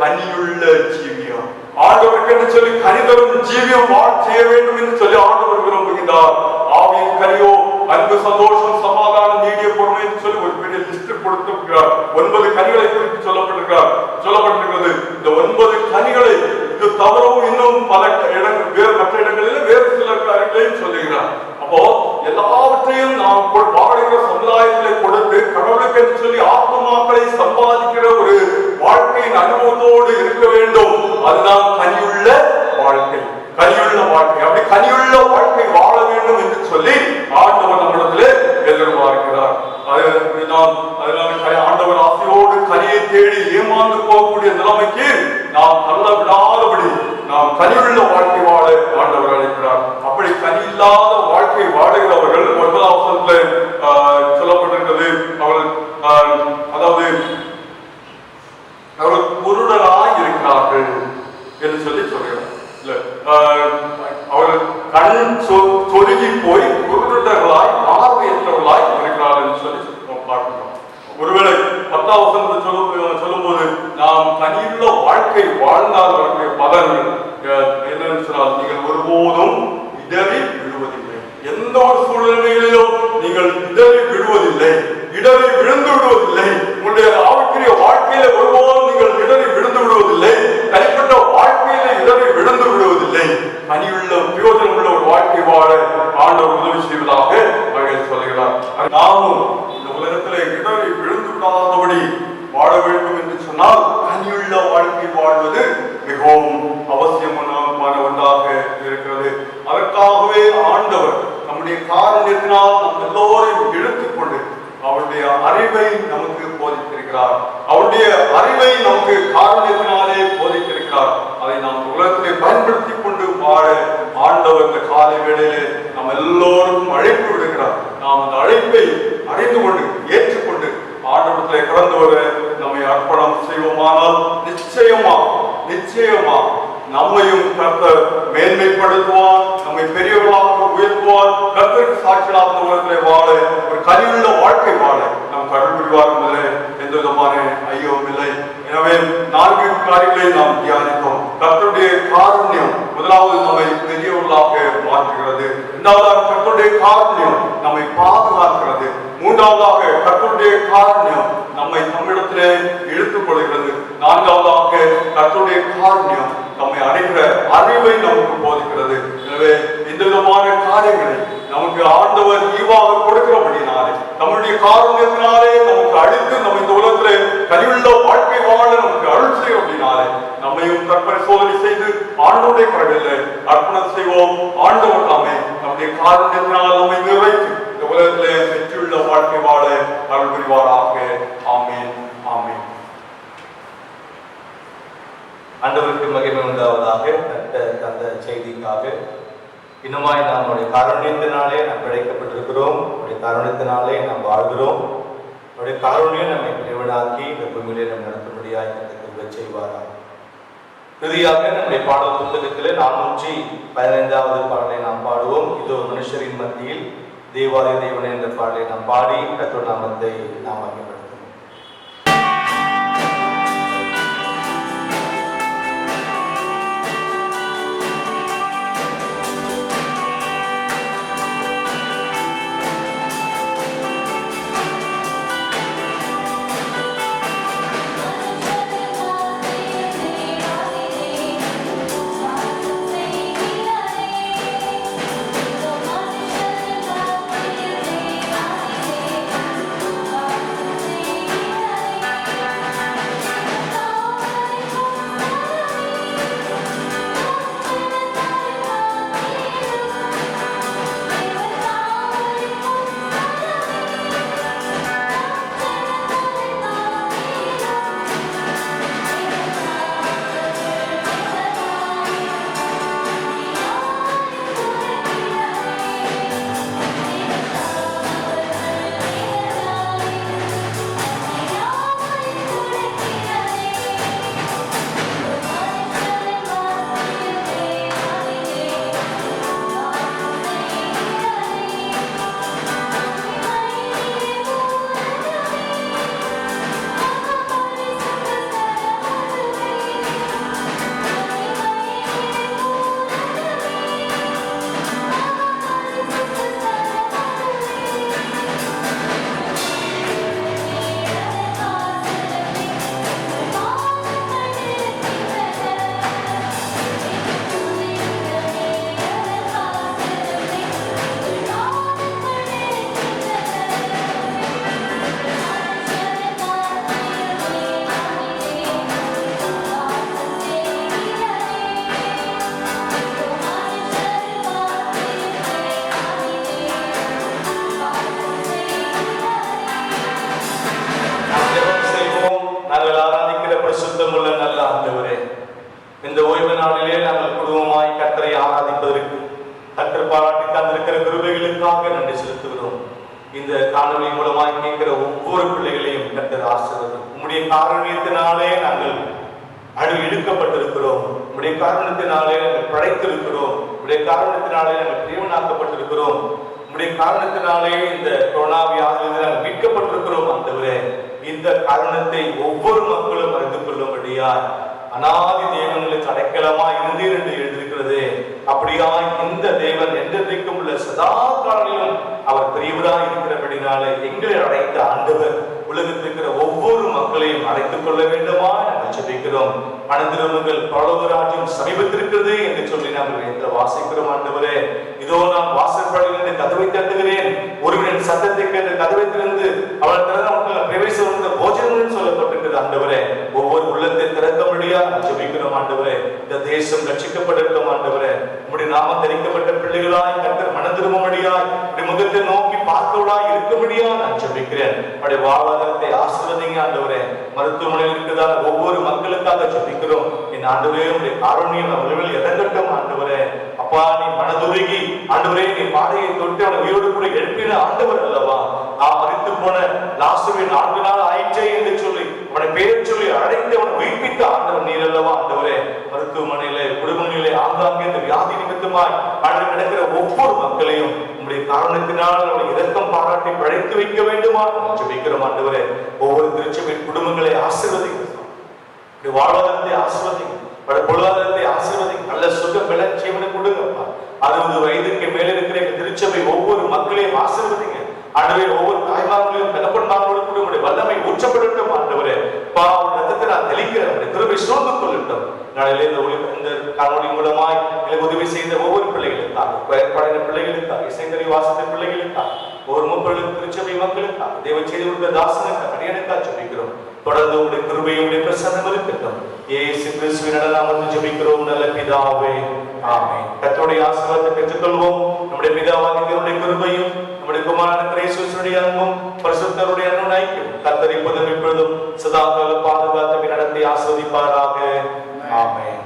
கனியுள்ள ஜீவியம். ஆண்டவருக்கு என்று சொல்லி கனிதரும் ஜீவியம் செய்ய வேண்டும் என்று சொல்லி ஆண்டவர் விரும்புகின்றார். ஆவியின் கனியோ அன்பு, சந்தோஷம், சமாதானம், நீடிய பொறுமை என்று சொல்லி ஒரு பெரிய லிஸ்ட் கொடுத்திருக்கிறார். 9 கனிகளை குறித்து சொல்லப்பட்டிருக்கிறது. இந்த 9 கனிகளை இது தவறவும் இன்னும் பல மற்ற இடங்களில் வேறு சில காரியங்களையும் சொல்லுகிறார். அப்போ எல்லாவற்றையும் நாம் வாழ்கிற சமுதாயத்திலே கொடுத்து கடவுளுக்கு என்று சொல்லி ஆத்மாக்களை சம்பாதிக்கிற ஒரு வாழ்க்கையின் அனுபவத்தோடு இருக்க வேண்டும். அதுதான் கனியுள்ள வாழ்க்கை. அப்படி கனியுள்ள என்று சொல்லி சொல்கிறார். இல்ல அவர்கள் கண் சொருகி போய் குருடர்களாய் பார்வையற்றவர்களாய் இருக்கிறார்கள் என்று சொல்லி பார்க்கிறோம். ஒருவேளை 10ஆம் வசனத்தை சொல்லும்போது நாம் தனியுள்ள வாழ்க்கை வாழ்ந்தால் வரக்கூடிய பலன்கள் என்னன்னு சொன்னால், நீங்கள் ஒருபோதும் இடறி விடுவதில்லை. எந்த ஒரு சூழ்நிலைகளிலும் நீங்கள் இடறி விடுவதில்லை, இடறி விழுந்து விடுவதில்லை. உங்களுடைய ஆவிக்குரிய வாழ்க்கையில ஒருபோதும் நீங்கள் இடறி விழுந்து விடுவதில்லை. தனிப்பட்ட வாழ்க்கையில இடறி விழுந்து விடுவதில்லை. தனியுள்ள பிரயோஜனம் உள்ள ஒரு வாழ்க்கை வாழ ஆண்டவர் உதவி செய்வதாக அவர்கள் சொல்கிறார். நாமும் இந்த உலகத்திலே இடறி விழுந்து விடாதபடி வாழ வேண்டும் என்று சொன்னால் தனியுள்ள வாழ்க்கை வாழ்வது மிகவும் அவசியமான ஒன்றாக இருக்கிறது. அதற்காகவே ஆண்டவர் நம்முடைய காரணத்தினால் நம் எல்லோரையும் இழுத்துக்கொண்டு அவருடைய அறிவை நமக்கு போதித்திருக்கிறார். அவருடைய அறிவை நமக்கு காரணத்தினாலே போதித்திருக்கிறார். அதை நாம் உலகத்திலே பயன்படுத்தி கொண்டு வாழ ஆண்டவர் இந்த காலை வேளையிலே நாம் எல்லோருக்கும் அழைப்பு விடுகிறார். நாம் அந்த அழைப்பை அறிந்து கொண்டு ஏற்றுக்கொண்டு ஆண்டவத்திலே கடந்து வர நம்மை அர்ப்பணம் செய்வோமானால் நிச்சயமா நம்மையும் கர்த்தர் மேன்மைப்படுத்துவார், நம்மை பெரியவர்களாக உயர்த்துவார். கர்த்தருக்கு சாட்சிகளாக உலகத்திலே வாழ, ஒரு கனிவுள்ள வாழ்க்கை வாழ நாம் கருள் புரிவார் என்பதிலே எந்த விதமான ஐயமும் இல்லை. எனவே 4 காரியங்களை நாம் தியானித்தோம். கர்த்தருடைய காருண்யம் முதலாவது நம்மை பெரியவர்களாக மாற்றுகிறது. இரண்டாவதாக கர்த்தருடைய காருண்யம் நம்மை பாதுகாக்கிறது. மூன்றாவதாக கர்த்தருடைய காருண்யம் நம்மை நம்மிடத்திலே இழுத்துக் கொள்கிறது. நான்காவதாக கர்த்தருடைய காருண்யம் நம்மை அடைகிற அறிவை நமக்கு போதிக்கிறது. எனவே இந்த விதமான காரியங்களை நமக்கு ஆண்டவர் ஈவாக கொடுக்கிறபடினாலே, நம்முடைய காரணத்தினாலே நமக்கு அழித்து நம்ம இந்த உலகத்திலே கனிவுள்ள வாழ்க்கை வாழ நமக்கு அருள் செய்யும் அப்படினாலே நம்மையும் தற்பரிசோதனை செய்து ஆண்டவருடைய கரங்களில் அர்ப்பணம் செய்வோம். ஆண்டவர் நாமே நம்முடைய காரணத்தினால் நம்மை நிறைவேற்றி இந்த உலகத்திலே வெற்றியுள்ள வாழ்க்கை வாழ அருள் புரிவாராக. ஆமென், ஆமென். ஆண்டவருக்கு மகிமை உண்டாவதாக. அந்த செய்திக்காக இன்னுமாய் நம்முடைய காருண்யத்தினாலே நாம் படைக்கப்பட்டிருக்கிறோம். நம்முடைய காருண்யத்தினாலே நாம் வாழ்கிறோம். நம்முடைய காருண்யம் நம்மை பிரிவினாக்கி இந்த பூமியிலே நம் நடத்தும்படியாய் கர்த்தர் செய்வாராக. இறுதியாக நம்முடைய பாடல் புத்தகத்திலே 415வது பாடலை நாம் பாடுவோம். இதோ மனுஷரின் மத்தியில் தேவாலய தேவனே என்ற பாடலை நாம் பாடி கர்த்தர் நாமத்தை நாம் மகிமைப்படுத்துவோம். இந்த ஓய்வு நாளிலே நாங்கள் குடும்பமாய் கர்த்தரை ஆராதிப்பதற்கு கர்த்தர் பாராட்டி தந்திருக்கிற கிருபைகளுக்காக நன்றி செலுத்துகிறோம். இந்த காணொலி மூலமாய் கேட்கிற ஒவ்வொரு பிள்ளைகளையும் கர்த்தர் ஆசீர்வதியும். உம்முடைய காருண்யத்தினாலே நாங்கள் இழுக்கப்பட்டிருக்கிறோம். உடைய காரணத்தினாலே நாங்கள் படைத்திருக்கிறோம். உடைய காரணத்தினாலே நாங்கள் பிரியவனாக்கப்பட்டிருக்கிறோம். உடைய காரணத்தினாலே இந்த கொரோனா வியாதியிலிருந்து நாங்கள் மீட்கப்பட்டிருக்கிறோம். ஆண்டவரே, இந்த காரணத்தை ஒவ்வொரு மக்களும் அறிந்து கொள்ளும்படியாய் அநாதி தேவங்களுக்கு அடைக்கலமா இருந்தீர் என்று எழுதியிருக்கிறது. அப்படியாய் இந்த தேவன் என்றென்றைக்கும் உள்ள சதா காலங்களிலும் அவர் பெரியவராய் இருக்கிறபடினாலே எங்களை அடைத்த ஆண்டவர் உலகத்தில் இருக்கிற ஒவ்வொரு மக்களையும் அழைத்துக் கொள்ள வேண்டுமா நாங்கள் ஜெபிக்கிறோம். மனதிருமங்கள் பரலோகராஜ்யம் சமீபத்திருக்கிறது என்று சொல்லி நாங்கள் என்ற வாசிக்கிறோம். ஆண்டவரே, இதோ நான் வாசற்படியிலிருந்து கதவை தட்டுகிறேன், ஒருவரின் சத்தத்தை கேட்டு கதவை திறந்து அவள் திறந்த மக்கள் பிரவேசம் வந்த போஜனம் சொல்லப்பட்டிருக்கிறது. ஆண்டவரே, ஒவ்வொரு உள்ளத்தை திறக்க முடியா ஜெபிக்கிறோம். ஆண்டவரே, இந்த தேசம் ரட்சிக்கப்பட்டிருக்கும். ஆண்டவரே, உம்முடைய நாமம் தரிக்கப்பட்ட பிள்ளைகளாய் கர்த்தர் மனதிரும்படியாய் முகத்தை நோக்கி பார்க்கவளாய் இருக்கும்படியா நான் ஜெபிக்கிறேன். அவருடைய வாழ்வாதாரத்தை ஆசீர்வதிங்க. ஆண்டவரே, மருத்துவமனையில் இருக்கிறதா ஒவ்வொரு மக்களுக்காக ஜெபிக்கிறோம். என் ஆண்டவரே, உடைய காருண்யம் அவர்கள் இறங்கட்டும். ஆண்டவரே, அப்பா, நீ மனதுருகி ஆண்டவரே, நீ பாதையை தொட்டு அவனை உயிரோடு கூட எழுப்பின ஆண்டவர் அல்லவா? நான் மறித்து போன லாசுவை 4 நாள் ஆயிற்றே என்று சொல்லி அவனை பெயர் சொல்லி அழைத்து அவனை உயிர்ப்பித்த ஆண்டவர் நீர் அல்லவா? ஆண்டவரே, மருத்துவமனையிலே குடும்பங்களிலே ஆங்காங்கே இந்த வியாதி நிமித்தமாய் ஆண்டு கிடக்கிற ஒவ்வொரு மக்களையும் உங்களுடைய காரணத்தினால் அவனை இரக்கம் பாராட்டி படைத்து வைக்க வேண்டுமா ஜெபிக்கிறோம். ஆண்டவரே, ஒவ்வொரு திருச்சபை குடும்பங்களை ஆசீர்வதிக்கிறோம். வாழ்வாதாரத்தை ஆசீர்வதிங்க, பொருளாதாரத்தை ஆசீர்வதிங்க, நல்ல சுக விளச்சீவனை கொடுங்கப்பா. 60 வயதுக்கு மேல இருக்கிற திருச்சபை ஒவ்வொரு மக்களையும் ஆசீர்வதிங்க. ஆண்டவரே, ஒவ்வொரு தாய்மார்களையும் தகப்பன்மார்களோடு கூட உங்களுடைய வல்லமை ஊற்றப்படட்டும். ஆண்டவரே, ரத்தத்தை நான் தெளிக்கிறேன், கிருபை சூழ்ந்து கொள்ளட்டும். நாளிலே இந்த காணொலி மூலமாய் எனக்கு உதவி செய்த ஒவ்வொரு பிள்ளைகளுக்காக, பயப்பாடின பிள்ளைகளுக்காக, இசைக்கறி வாசித்த பிள்ளைகளுக்காக, ஒவ்வொரு முப்பொழுது திருச்சபை மக்களுக்காக, தேவ செய்தி கொடுத்த தாசனுக்காக, அடியனுக்காக ஜெபிக்கிறோம். தொடர்ந்து உங்களுடைய கிருபையுடைய பிரசன்னம் இருக்கட்டும். இயேசு கிறிஸ்துவின் நாமத்தில் ஜெபிக்கிறோம் நல்ல பிதாவே, ஆமென். கர்த்தருடைய ஆசீர்வாதத்தை பெற்றுக்கொள்வோம். நம்முடைய பிதாவாகிய தேவனுடைய கிருபையும் நம்முடைய குமாரன் கிறிஸ்துவினுடைய அன்பும் பரிசுத்தருடைய அன்பும் ஐக்கியம் கர்த்தர் இப்பொழுதும் எப்பொழுதும் சதா கால பாதுகாத்து நடத்தி ஆசீர்வதிப்பாராக. ஆமென்.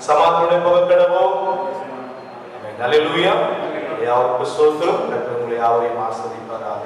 சமாதான பகக்கடவோம். அல்லேலூயா. யாவருக்கும் ஸ்தோத்திரம். கர்த்தர் உங்களை யாவரையும் ஆசீர்வதிப்பாராக.